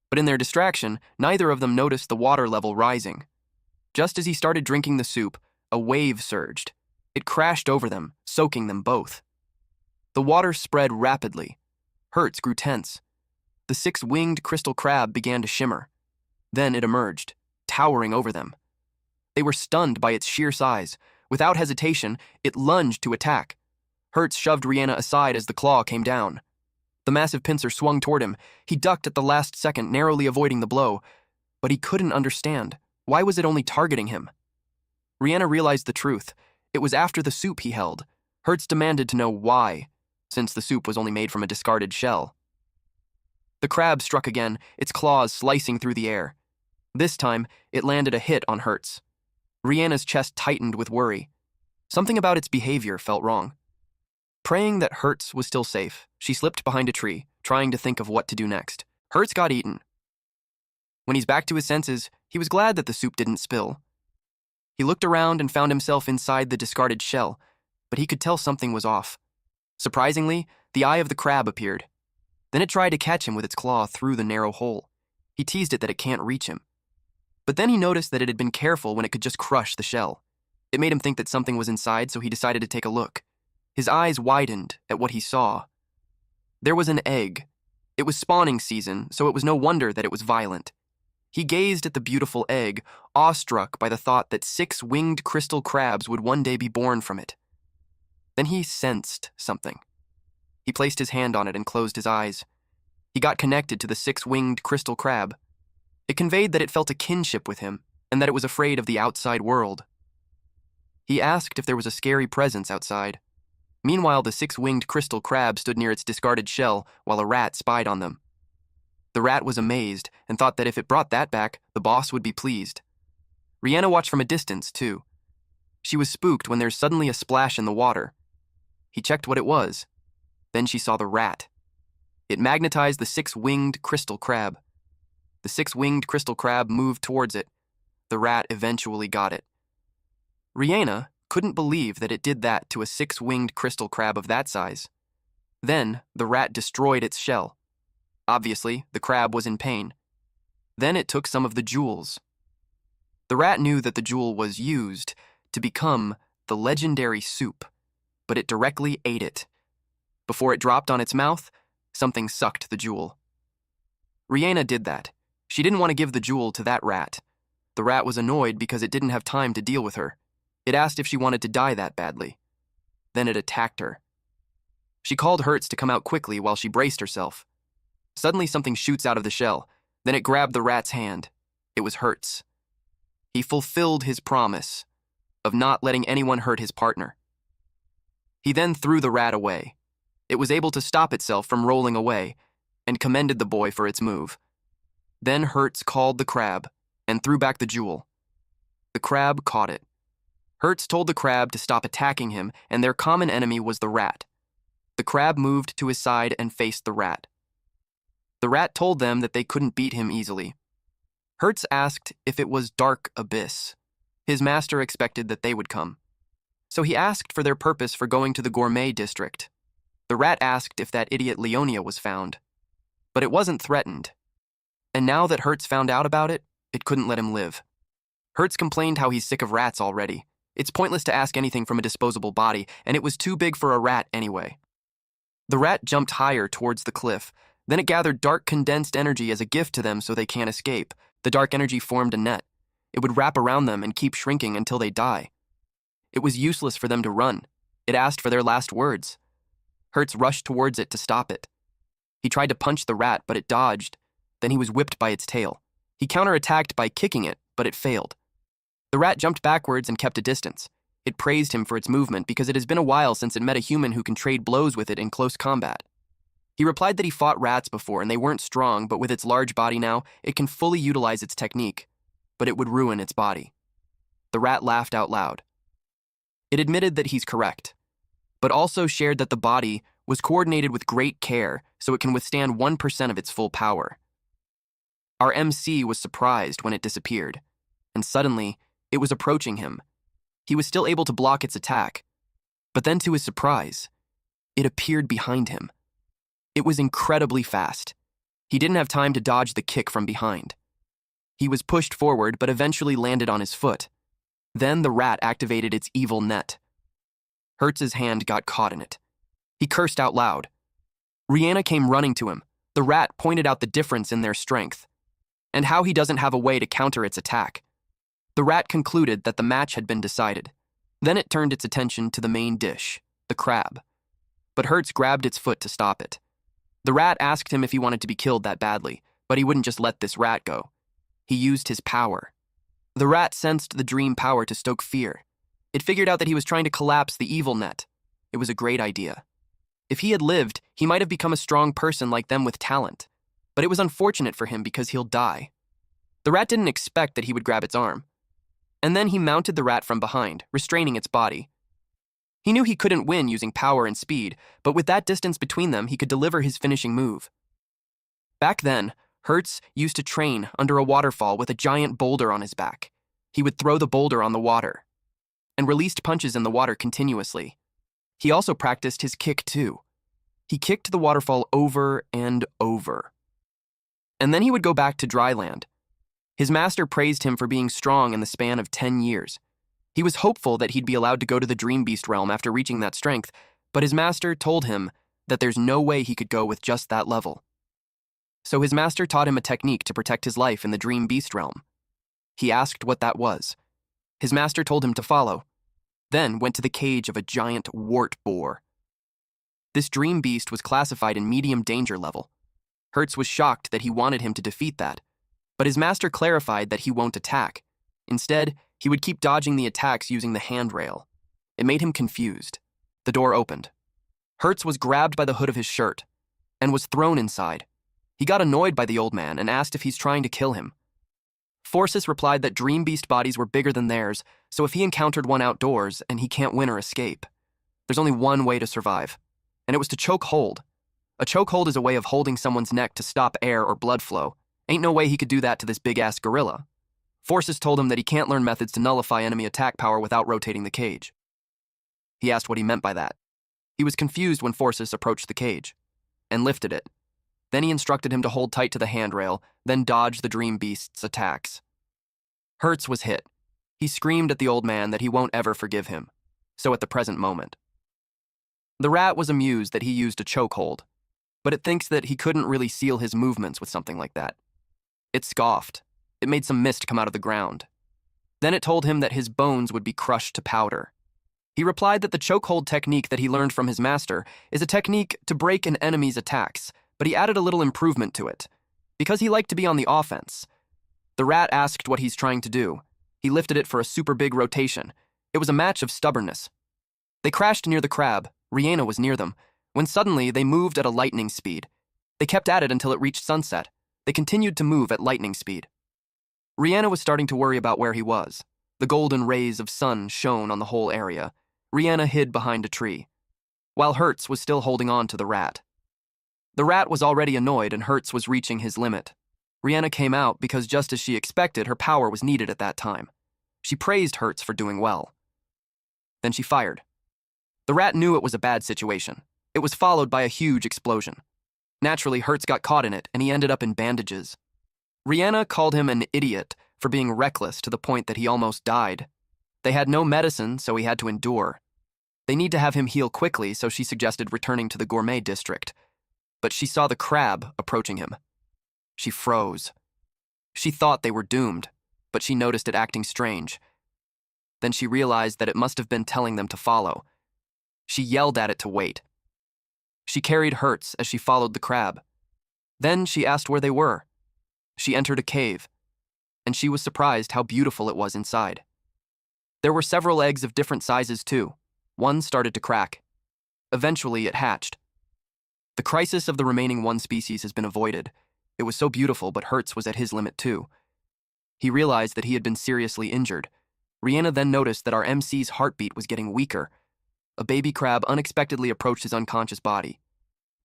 But in their distraction, neither of them noticed the water level rising. Just as he started drinking the soup, a wave surged. It crashed over them, soaking them both. The water spread rapidly. Hertz grew tense. The six-winged crystal crab began to shimmer. Then it emerged, towering over them. They were stunned by its sheer size. Without hesitation, it lunged to attack. Hertz shoved Rihanna aside as the claw came down. The massive pincer swung toward him. He ducked at the last second, narrowly avoiding the blow. But he couldn't understand. Why was it only targeting him? Rihanna realized the truth. It was after the soup he held. Hertz demanded to know why, since the soup was only made from a discarded shell. The crab struck again, its claws slicing through the air. This time, it landed a hit on Hertz. Rihanna's chest tightened with worry. Something about its behavior felt wrong. Praying that Hertz was still safe, she slipped behind a tree, trying to think of what to do next. Hertz got eaten. When he's back to his senses, he was glad that the soup didn't spill. He looked around and found himself inside the discarded shell, but he could tell something was off. Surprisingly, the eye of the crab appeared. Then it tried to catch him with its claw through the narrow hole. He teased it that it can't reach him. But then he noticed that it had been careful when it could just crush the shell. It made him think that something was inside, so he decided to take a look. His eyes widened at what he saw. There was an egg. It was spawning season, so it was no wonder that it was violent. He gazed at the beautiful egg, awestruck by the thought that 6 winged crystal crabs would one day be born from it. Then he sensed something. He placed his hand on it and closed his eyes. He got connected to the 6-winged crystal crab. It conveyed that it felt a kinship with him, and that it was afraid of the outside world. He asked if there was a scary presence outside. Meanwhile, the 6-winged crystal crab stood near its discarded shell while a rat spied on them. The rat was amazed and thought that if it brought that back, the boss would be pleased. Rihanna watched from a distance, too. She was spooked when there's suddenly a splash in the water. He checked what it was. Then she saw the rat. It magnetized the 6-winged crystal crab. The 6-winged crystal crab moved towards it. The rat eventually got it. Rihanna couldn't believe that it did that to a 6-winged crystal crab of that size. Then, the rat destroyed its shell. Obviously, the crab was in pain. Then it took some of the jewels. The rat knew that the jewel was used to become the legendary soup, but it directly ate it. Before it dropped on its mouth, something sucked the jewel. Rihanna did that. She didn't want to give the jewel to that rat. The rat was annoyed because it didn't have time to deal with her. It asked if she wanted to die that badly. Then it attacked her. She called Hertz to come out quickly while she braced herself. Suddenly something shoots out of the shell. Then it grabbed the rat's hand. It was Hertz. He fulfilled his promise of not letting anyone hurt his partner. He then threw the rat away. It was able to stop itself from rolling away and commended the boy for its move. Then Hertz called the crab and threw back the jewel. The crab caught it. Hertz told the crab to stop attacking him, and their common enemy was the rat. The crab moved to his side and faced the rat. The rat told them that they couldn't beat him easily. Hertz asked if it was Dark Abyss. His master expected that they would come. So he asked for their purpose for going to the gourmet district. The rat asked if that idiot Leonia was found. But it wasn't threatened. And now that Hertz found out about it, it couldn't let him live. Hertz complained how he's sick of rats already. It's pointless to ask anything from a disposable body, and it was too big for a rat anyway. The rat jumped higher towards the cliff. Then it gathered dark condensed energy as a gift to them so they can't escape. The dark energy formed a net. It would wrap around them and keep shrinking until they die. It was useless for them to run. It asked for their last words. Hertz rushed towards it to stop it. He tried to punch the rat, but it dodged. Then he was whipped by its tail. He counterattacked by kicking it, but it failed. The rat jumped backwards and kept a distance. It praised him for its movement because it has been a while since it met a human who can trade blows with it in close combat. He replied that he fought rats before and they weren't strong, but with its large body now, it can fully utilize its technique, but it would ruin its body. The rat laughed out loud. It admitted that he's correct, but also shared that the body was coordinated with great care so it can withstand 1% of its full power. Our MC was surprised when it disappeared, and suddenly, it was approaching him. He was still able to block its attack, but then to his surprise, it appeared behind him. It was incredibly fast. He didn't have time to dodge the kick from behind. He was pushed forward but eventually landed on his foot. Then the rat activated its evil net. Hertz's hand got caught in it. He cursed out loud. Rihanna came running to him. The rat pointed out the difference in their strength and how he doesn't have a way to counter its attack. The rat concluded that the match had been decided. Then it turned its attention to the main dish, the crab. But Hertz grabbed its foot to stop it. The rat asked him if he wanted to be killed that badly, but he wouldn't just let this rat go. He used his power. The rat sensed the dream power to stoke fear. It figured out that he was trying to collapse the evil net. It was a great idea. If he had lived, he might have become a strong person like them with talent. But it was unfortunate for him because he'll die. The rat didn't expect that he would grab its arm. And then he mounted the rat from behind, restraining its body. He knew he couldn't win using power and speed, but with that distance between them, he could deliver his finishing move. Back then, Hertz used to train under a waterfall with a giant boulder on his back. He would throw the boulder on the water and released punches in the water continuously. He also practiced his kick too. He kicked the waterfall over and over. And then he would go back to dry land. His master praised him for being strong in the span of 10 years. He was hopeful that he'd be allowed to go to the Dream Beast realm after reaching that strength, but his master told him that there's no way he could go with just that level. So his master taught him a technique to protect his life in the Dream Beast realm. He asked what that was. His master told him to follow, then went to the cage of a giant wart boar. This Dream Beast was classified in medium danger level. Hertz was shocked that he wanted him to defeat that, but his master clarified that he won't attack. Instead, he would keep dodging the attacks using the handrail. It made him confused. The door opened. Hertz was grabbed by the hood of his shirt and was thrown inside. He got annoyed by the old man and asked if he's trying to kill him. Forces replied that Dream Beast bodies were bigger than theirs, so if he encountered one outdoors and he can't win or escape, there's only one way to survive, and it was to choke hold. A chokehold is a way of holding someone's neck to stop air or blood flow. Ain't no way he could do that to this big-ass gorilla. Forces told him that he can't learn methods to nullify enemy attack power without rotating the cage. He asked what he meant by that. He was confused when Forces approached the cage and lifted it. Then he instructed him to hold tight to the handrail, then dodge the Dream Beast's attacks. Hertz was hit. He screamed at the old man that he won't ever forgive him, so at the present moment. The rat was amused that he used a chokehold, but it thinks that he couldn't really seal his movements with something like that. It scoffed. It made some mist come out of the ground. Then it told him that his bones would be crushed to powder. He replied that the chokehold technique that he learned from his master is a technique to break an enemy's attacks, but he added a little improvement to it, because he liked to be on the offense. The rat asked what he's trying to do. He lifted it for a super big rotation. It was a match of stubbornness. They crashed near the crab. Rihanna was near them, when suddenly they moved at a lightning speed. They kept at it until it reached sunset. They continued to move at lightning speed. Rihanna was starting to worry about where he was. The golden rays of sun shone on the whole area. Rihanna hid behind a tree, while Hertz was still holding on to the rat. The rat was already annoyed and Hertz was reaching his limit. Rihanna came out because just as she expected, her power was needed at that time. She praised Hertz for doing well. Then she fired. The rat knew it was a bad situation. It was followed by a huge explosion. Naturally, Hertz got caught in it and he ended up in bandages. Rihanna called him an idiot for being reckless to the point that he almost died. They had no medicine, so he had to endure. They need to have him heal quickly, so she suggested returning to the gourmet district. But she saw the crab approaching him. She froze. She thought they were doomed, but she noticed it acting strange. Then she realized that it must have been telling them to follow. She yelled at it to wait. She carried Hertz as she followed the crab. Then she asked where they were. She entered a cave, and she was surprised how beautiful it was inside. There were several eggs of different sizes too. One started to crack. Eventually, it hatched. The crisis of the remaining one species has been avoided. It was so beautiful, but Hertz was at his limit too. He realized that he had been seriously injured. Rihanna then noticed that our MC's heartbeat was getting weaker. A baby crab unexpectedly approached his unconscious body.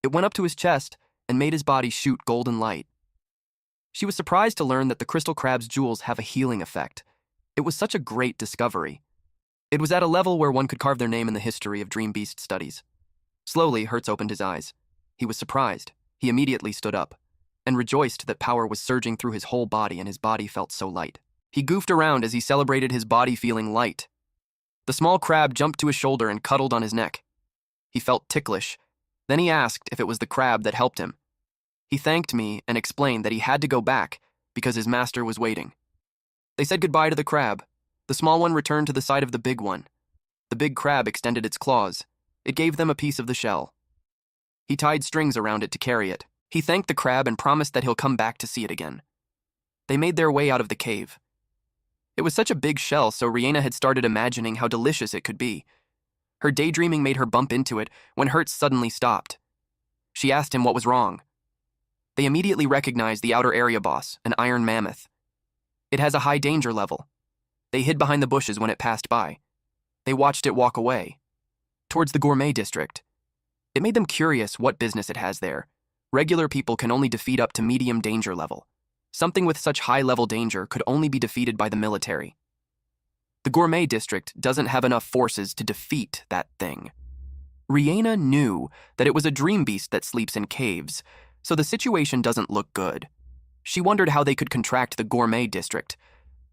It went up to his chest and made his body shoot golden light. She was surprised to learn that the crystal crab's jewels have a healing effect. It was such a great discovery. It was at a level where one could carve their name in the history of Dream Beast studies. Slowly, Hertz opened his eyes. He was surprised. He immediately stood up and rejoiced that power was surging through his whole body and his body felt so light. He goofed around as he celebrated his body feeling light. The small crab jumped to his shoulder and cuddled on his neck. He felt ticklish. Then he asked if it was the crab that helped him. He thanked me and explained that he had to go back because his master was waiting. They said goodbye to the crab. The small one returned to the side of the big one. The big crab extended its claws. It gave them a piece of the shell. He tied strings around it to carry it. He thanked the crab and promised that he'll come back to see it again. They made their way out of the cave. It was such a big shell, so Rihanna had started imagining how delicious it could be. Her daydreaming made her bump into it when Hertz suddenly stopped. She asked him what was wrong. They immediately recognized the outer area boss, an iron mammoth. It has a high danger level. They hid behind the bushes when it passed by. They watched it walk away, towards the gourmet district. It made them curious what business it has there. Regular people can only defeat up to medium danger level. Something with such high-level danger could only be defeated by the military. The gourmet district doesn't have enough forces to defeat that thing. Rihanna knew that it was a dream beast that sleeps in caves, so the situation doesn't look good. She wondered how they could contract the gourmet district.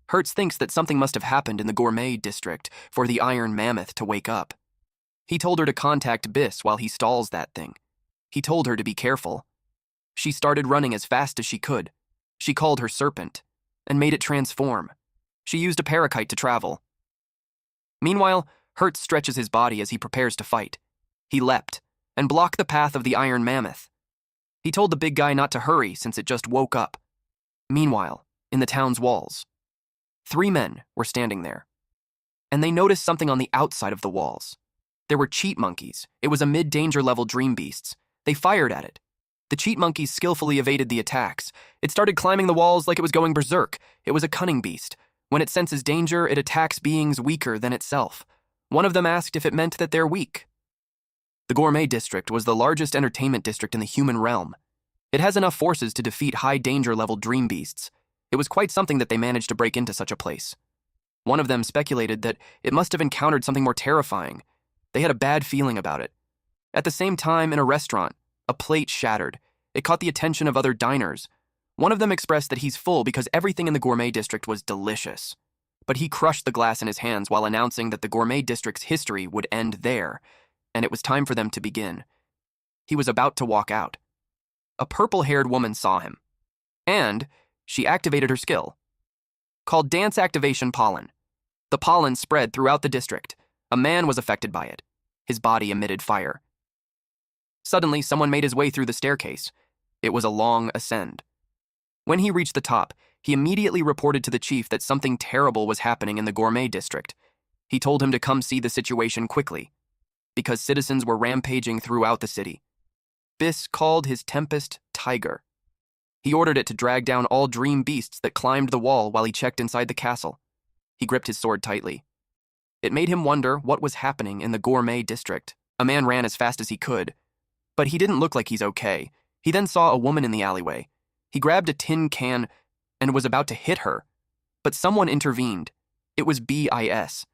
Hertz thinks that something must have happened in the gourmet district for the iron mammoth to wake up. He told her to contact Biss while he stalls that thing. He told her to be careful. She started running as fast as she could. She called her serpent and made it transform. She used a parakeet to travel. Meanwhile, Hertz stretches his body as he prepares to fight. He leapt and blocked the path of the iron mammoth. He told the big guy not to hurry since it just woke up. Meanwhile, in the town's walls, 3 men were standing there. And they noticed something on the outside of the walls. There were cheat monkeys. It was a mid-danger level dream beasts. They fired at it. The cheat monkeys skillfully evaded the attacks. It started climbing the walls like it was going berserk. It was a cunning beast. When it senses danger, it attacks beings weaker than itself. One of them asked if it meant that they're weak. The gourmet district was the largest entertainment district in the human realm. It has enough forces to defeat high danger level dream beasts. It was quite something that they managed to break into such a place. One of them speculated that it must have encountered something more terrifying. They had a bad feeling about it. At the same time, in a restaurant, a plate shattered. It caught the attention of other diners. One of them expressed that he's full because everything in the gourmet district was delicious. But he crushed the glass in his hands while announcing that the gourmet district's history would end there, and it was time for them to begin. He was about to walk out. A purple-haired woman saw him, and she activated her skill, called Dance Activation Pollen. The pollen spread throughout the district. A man was affected by it. His body emitted fire. Suddenly, someone made his way through the staircase. It was a long ascend. When he reached the top, he immediately reported to the chief that something terrible was happening in the gourmet district. He told him to come see the situation quickly, because citizens were rampaging throughout the city. Biss called his Tempest Tiger. He ordered it to drag down all dream beasts that climbed the wall while he checked inside the castle. He gripped his sword tightly. It made him wonder what was happening in the gourmet district. A man ran as fast as he could, but he didn't look like he's okay. He then saw a woman in the alleyway. He grabbed a tin can and was about to hit her, but someone intervened. It was Biss.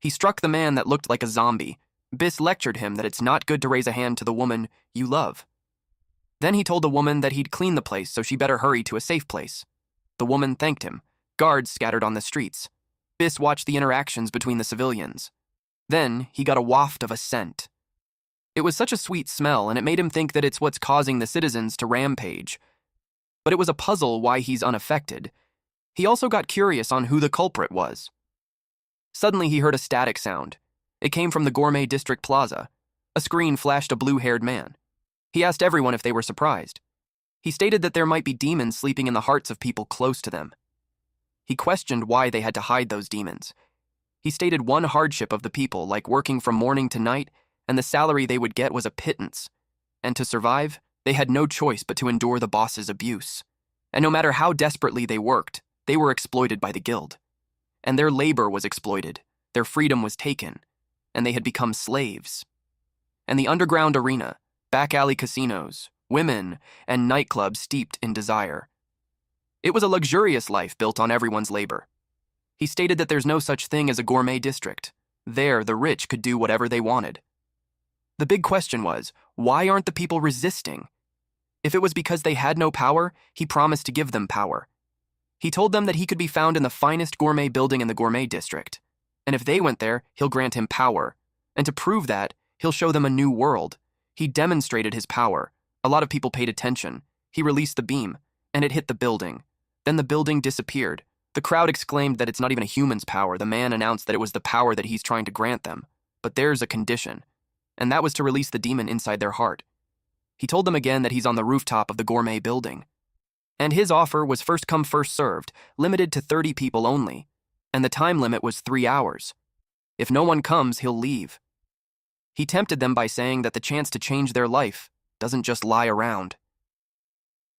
He struck the man that looked like a zombie. Biss lectured him that it's not good to raise a hand to the woman you love. Then he told the woman that he'd clean the place, so she better hurry to a safe place. The woman thanked him. Guards scattered on the streets. Biss watched the interactions between the civilians. Then he got a waft of a scent. It was such a sweet smell, and it made him think that it's what's causing the citizens to rampage. But it was a puzzle why he's unaffected. He also got curious on who the culprit was. Suddenly he heard a static sound. It came from the gourmet district plaza. A screen flashed a blue-haired man. He asked everyone if they were surprised. He stated that there might be demons sleeping in the hearts of people close to them. He questioned why they had to hide those demons. He stated one hardship of the people, like working from morning to night, and the salary they would get was a pittance. And to survive, they had no choice but to endure the boss's abuse. And no matter how desperately they worked, they were exploited by the guild. And their labor was exploited, their freedom was taken, and they had become slaves. And the underground arena, back alley casinos, women, and nightclubs steeped in desire. It was a luxurious life built on everyone's labor. He stated that there's no such thing as a gourmet district. There, the rich could do whatever they wanted. The big question was, why aren't the people resisting? If it was because they had no power, he promised to give them power. He told them that he could be found in the finest gourmet building in the gourmet district. And if they went there, he'll grant him power. And to prove that, he'll show them a new world. He demonstrated his power. A lot of people paid attention. He released the beam, and it hit the building. Then the building disappeared. The crowd exclaimed that it's not even a human's power. The man announced that it was the power that he's trying to grant them. But there's a condition, and that was to release the demon inside their heart. He told them again that he's on the rooftop of the gourmet building. And his offer was first come, first served, limited to 30 people only, and the time limit was 3 hours. If no one comes, he'll leave. He tempted them by saying that the chance to change their life doesn't just lie around.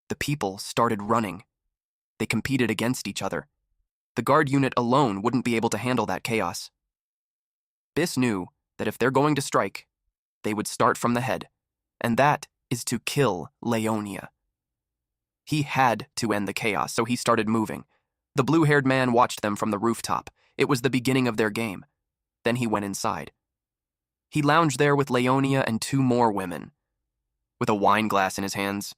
The people started running. They competed against each other. The guard unit alone wouldn't be able to handle that chaos. Biss knew that if they're going to strike, they would start from the head, and that is to kill Leonia. He had to end the chaos, so he started moving. The blue-haired man watched them from the rooftop. It was the beginning of their game. Then he went inside. He lounged there with Leonia and 2 more women, with a wine glass in his hands.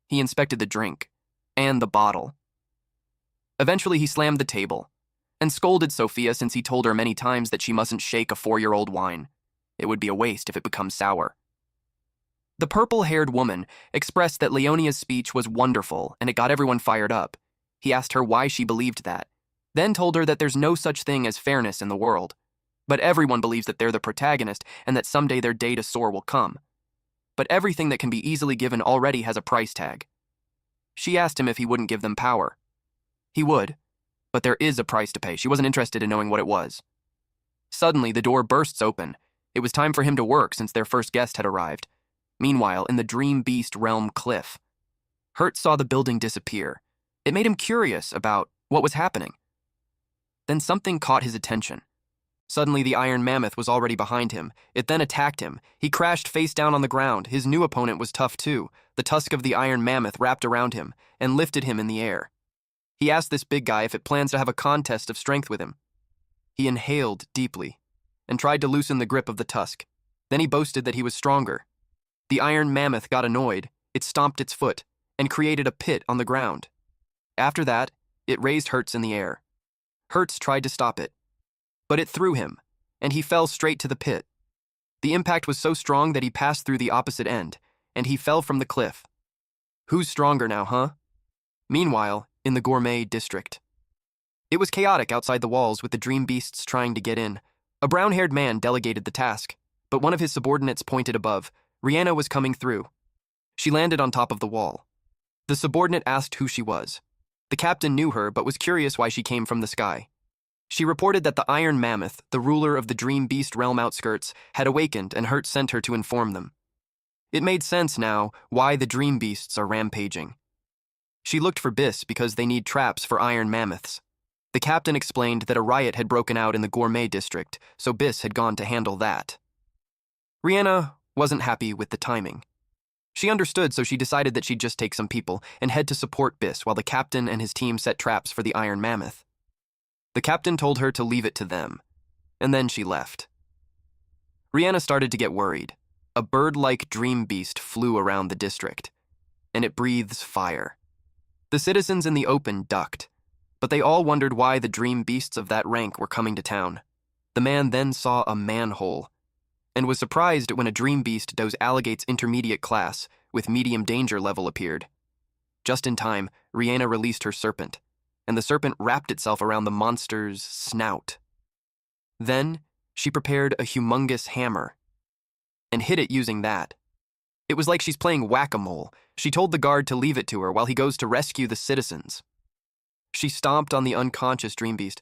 He inspected the drink and the bottle. Eventually, he slammed the table and scolded Sophia since he told her many times that she mustn't shake a 4-year-old wine. It would be a waste if it becomes sour. The purple-haired woman expressed that Leonia's speech was wonderful and it got everyone fired up. He asked her why she believed that, then told her that there's no such thing as fairness in the world. But everyone believes that they're the protagonist and that someday their day to soar will come. But everything that can be easily given already has a price tag. She asked him if he wouldn't give them power. He would, but there is a price to pay. She wasn't interested in knowing what it was. Suddenly, the door bursts open. It was time for him to work since their first guest had arrived. Meanwhile, in the Dream Beast realm cliff, Hertz saw the building disappear. It made him curious about what was happening. Then something caught his attention. Suddenly, the iron mammoth was already behind him. It then attacked him. He crashed face down on the ground. His new opponent was tough too. The tusk of the iron mammoth wrapped around him and lifted him in the air. He asked this big guy if it plans to have a contest of strength with him. He inhaled deeply and tried to loosen the grip of the tusk. Then he boasted that he was stronger. The iron mammoth got annoyed. It stomped its foot and created a pit on the ground. After that, it raised Hertz in the air. Hertz tried to stop it, but it threw him, and he fell straight to the pit. The impact was so strong that he passed through the opposite end, and he fell from the cliff. Who's stronger now, huh? Meanwhile, in the gourmet district. It was chaotic outside the walls with the dream beasts trying to get in. A brown-haired man delegated the task, but one of his subordinates pointed above. Rihanna was coming through. She landed on top of the wall. The subordinate asked who she was. The captain knew her but was curious why she came from the sky. She reported that the Iron Mammoth, the ruler of the Dream Beast realm outskirts, had awakened and Hertz sent her to inform them. It made sense now why the Dream Beasts are rampaging. She looked for Biss because they need traps for Iron Mammoths. The captain explained that a riot had broken out in the gourmet district, so Biss had gone to handle that. Rihanna wasn't happy with the timing. She understood, so she decided that she'd just take some people and head to support Biss while the captain and his team set traps for the Iron Mammoth. The captain told her to leave it to them, and then she left. Rihanna started to get worried. A bird-like dream beast flew around the district, and it breathes fire. The citizens in the open ducked, but they all wondered why the dream beasts of that rank were coming to town. The man then saw a manhole, and was surprised when a dream beast Dos Alligate's intermediate class with medium danger level appeared. Just in time, Rihanna released her serpent, and the serpent wrapped itself around the monster's snout. Then, she prepared a humongous hammer and hit it using that. It was like she's playing whack-a-mole. She told the guard to leave it to her while he goes to rescue the citizens. She stomped on the unconscious dream beast.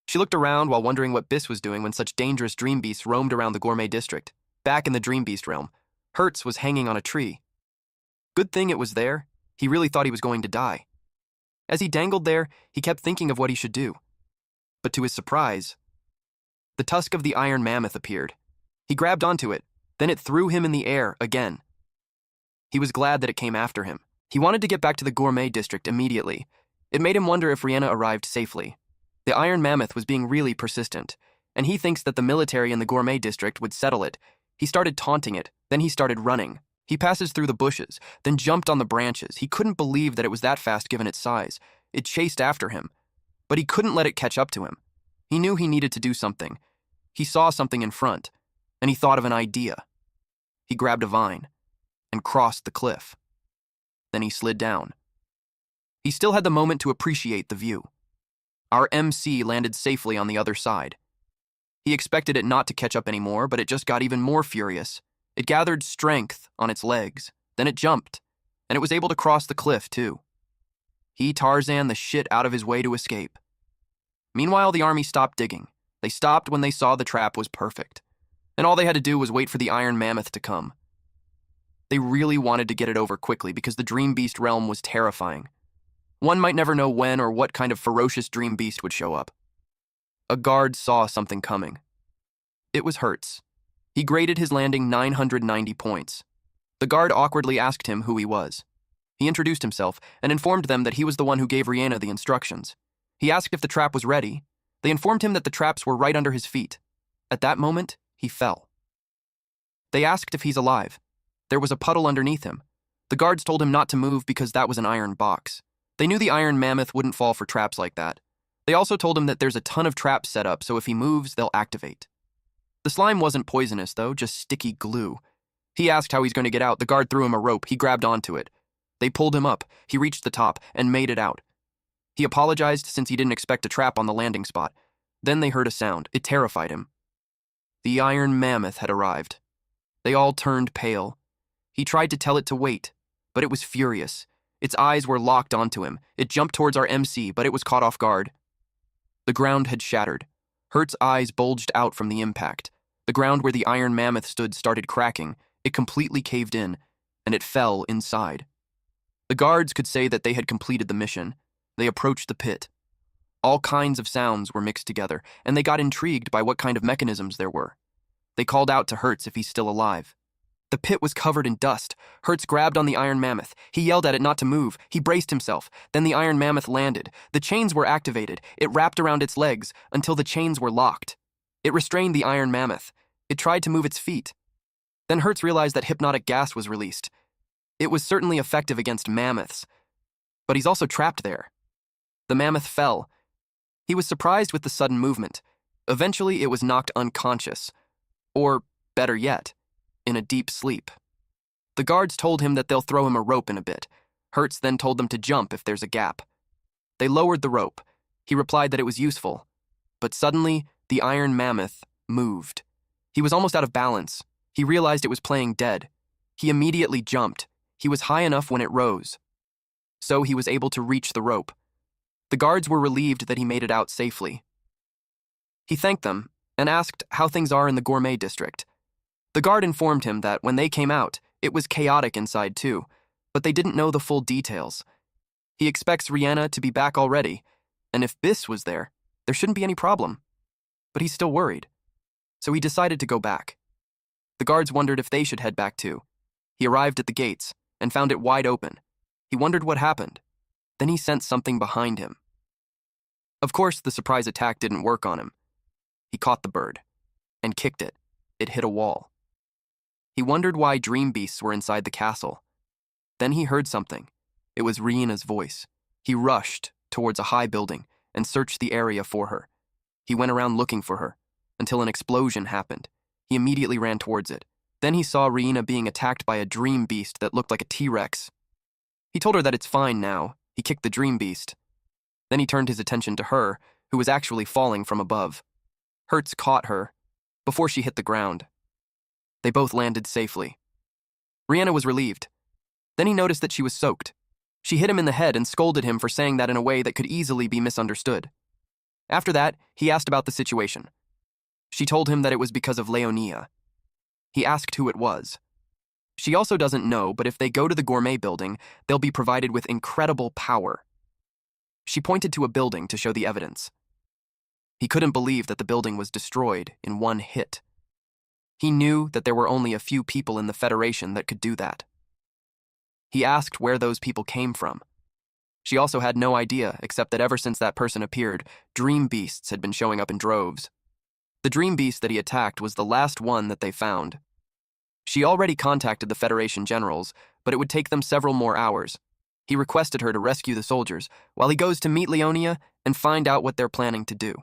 She looked around while wondering what Biss was doing when such dangerous dream beasts roamed around the gourmet district. Back in the dream beast realm, Hertz was hanging on a tree. Good thing it was there. He really thought he was going to die. As he dangled there, he kept thinking of what he should do. But to his surprise, the tusk of the Iron Mammoth appeared. He grabbed onto it, then it threw him in the air again. He was glad that it came after him. He wanted to get back to the gourmet district immediately. It made him wonder if Rihanna arrived safely. The Iron Mammoth was being really persistent, and he thinks that the military in the gourmet district would settle it. He started taunting it, then he started running. He passes through the bushes, then jumped on the branches. He couldn't believe that it was that fast given its size. It chased after him, but he couldn't let it catch up to him. He knew he needed to do something. He saw something in front, and he thought of an idea. He grabbed a vine and crossed the cliff. Then he slid down. He still had the moment to appreciate the view. Our MC landed safely on the other side. He expected it not to catch up anymore, but it just got even more furious. It gathered strength on its legs, then it jumped, and it was able to cross the cliff too. He Tarzan the shit out of his way to escape. Meanwhile, the army stopped digging. They stopped when they saw the trap was perfect, and all they had to do was wait for the Iron Mammoth to come. They really wanted to get it over quickly because the Dream Beast realm was terrifying. One might never know when or what kind of ferocious dream beast would show up. A guard saw something coming. It was Hertz. He graded his landing 990 points. The guard awkwardly asked him who he was. He introduced himself and informed them that he was the one who gave Rihanna the instructions. He asked if the trap was ready. They informed him that the traps were right under his feet. At that moment, he fell. They asked if he's alive. There was a puddle underneath him. The guards told him not to move because that was an iron box. They knew the iron mammoth wouldn't fall for traps like that. They also told him that there's a ton of traps set up, so if he moves, they'll activate. The slime wasn't poisonous, though, just sticky glue. He asked how he's going to get out. The guard threw him a rope. He grabbed onto it. They pulled him up. He reached the top and made it out. He apologized since he didn't expect a trap on the landing spot. Then they heard a sound. It terrified him. The iron mammoth had arrived. They all turned pale. He tried to tell it to wait, but it was furious. Its eyes were locked onto him. It jumped towards our MC, but it was caught off guard. The ground had shattered. Hertz's eyes bulged out from the impact. The ground where the iron mammoth stood started cracking. It completely caved in, and it fell inside. The guards could say that they had completed the mission. They approached the pit. All kinds of sounds were mixed together, and they got intrigued by what kind of mechanisms there were. They called out to Hertz if he's still alive. The pit was covered in dust. Hertz grabbed on the iron mammoth. He yelled at it not to move. He braced himself. Then the iron mammoth landed. The chains were activated. It wrapped around its legs until the chains were locked. It restrained the iron mammoth. It tried to move its feet. Then Hertz realized that hypnotic gas was released. It was certainly effective against mammoths, but he's also trapped there. The mammoth fell. He was surprised with the sudden movement. Eventually, it was knocked unconscious. Or, better yet, in a deep sleep. The guards told him that they'll throw him a rope in a bit. Hertz then told them to jump if there's a gap. They lowered the rope. He replied that it was useful. But suddenly, the iron mammoth moved. He was almost out of balance. He realized it was playing dead. He immediately jumped. He was high enough when it rose. So he was able to reach the rope. The guards were relieved that he made it out safely. He thanked them and asked how things are in the gourmet district. The guard informed him that when they came out, it was chaotic inside too, but they didn't know the full details. He expects Rihanna to be back already, and if Biss was there shouldn't be any problem. But he's still worried. So he decided to go back. The guards wondered if they should head back too. He arrived at the gates and found it wide open. He wondered what happened. Then he sensed something behind him. Of course, the surprise attack didn't work on him. He caught the bird and kicked it. It hit a wall. He wondered why dream beasts were inside the castle. Then he heard something. It was Riena's voice. He rushed towards a high building and searched the area for her. He went around looking for her until an explosion happened. He immediately ran towards it. Then he saw Rihanna being attacked by a dream beast that looked like a T-Rex. He told her that it's fine now. He kicked the dream beast. Then he turned his attention to her, who was actually falling from above. Hertz caught her before she hit the ground. They both landed safely. Rihanna was relieved. Then he noticed that she was soaked. She hit him in the head and scolded him for saying that in a way that could easily be misunderstood. After that, he asked about the situation. She told him that it was because of Leonia. He asked who it was. She also doesn't know, but if they go to the gourmet building, they'll be provided with incredible power. She pointed to a building to show the evidence. He couldn't believe that the building was destroyed in one hit. He knew that there were only a few people in the Federation that could do that. He asked where those people came from. She also had no idea, except that ever since that person appeared, dream beasts had been showing up in droves. The dream beast that he attacked was the last one that they found. She already contacted the Federation generals, but it would take them several more hours. He requested her to rescue the soldiers while he goes to meet Leonia and find out what they're planning to do.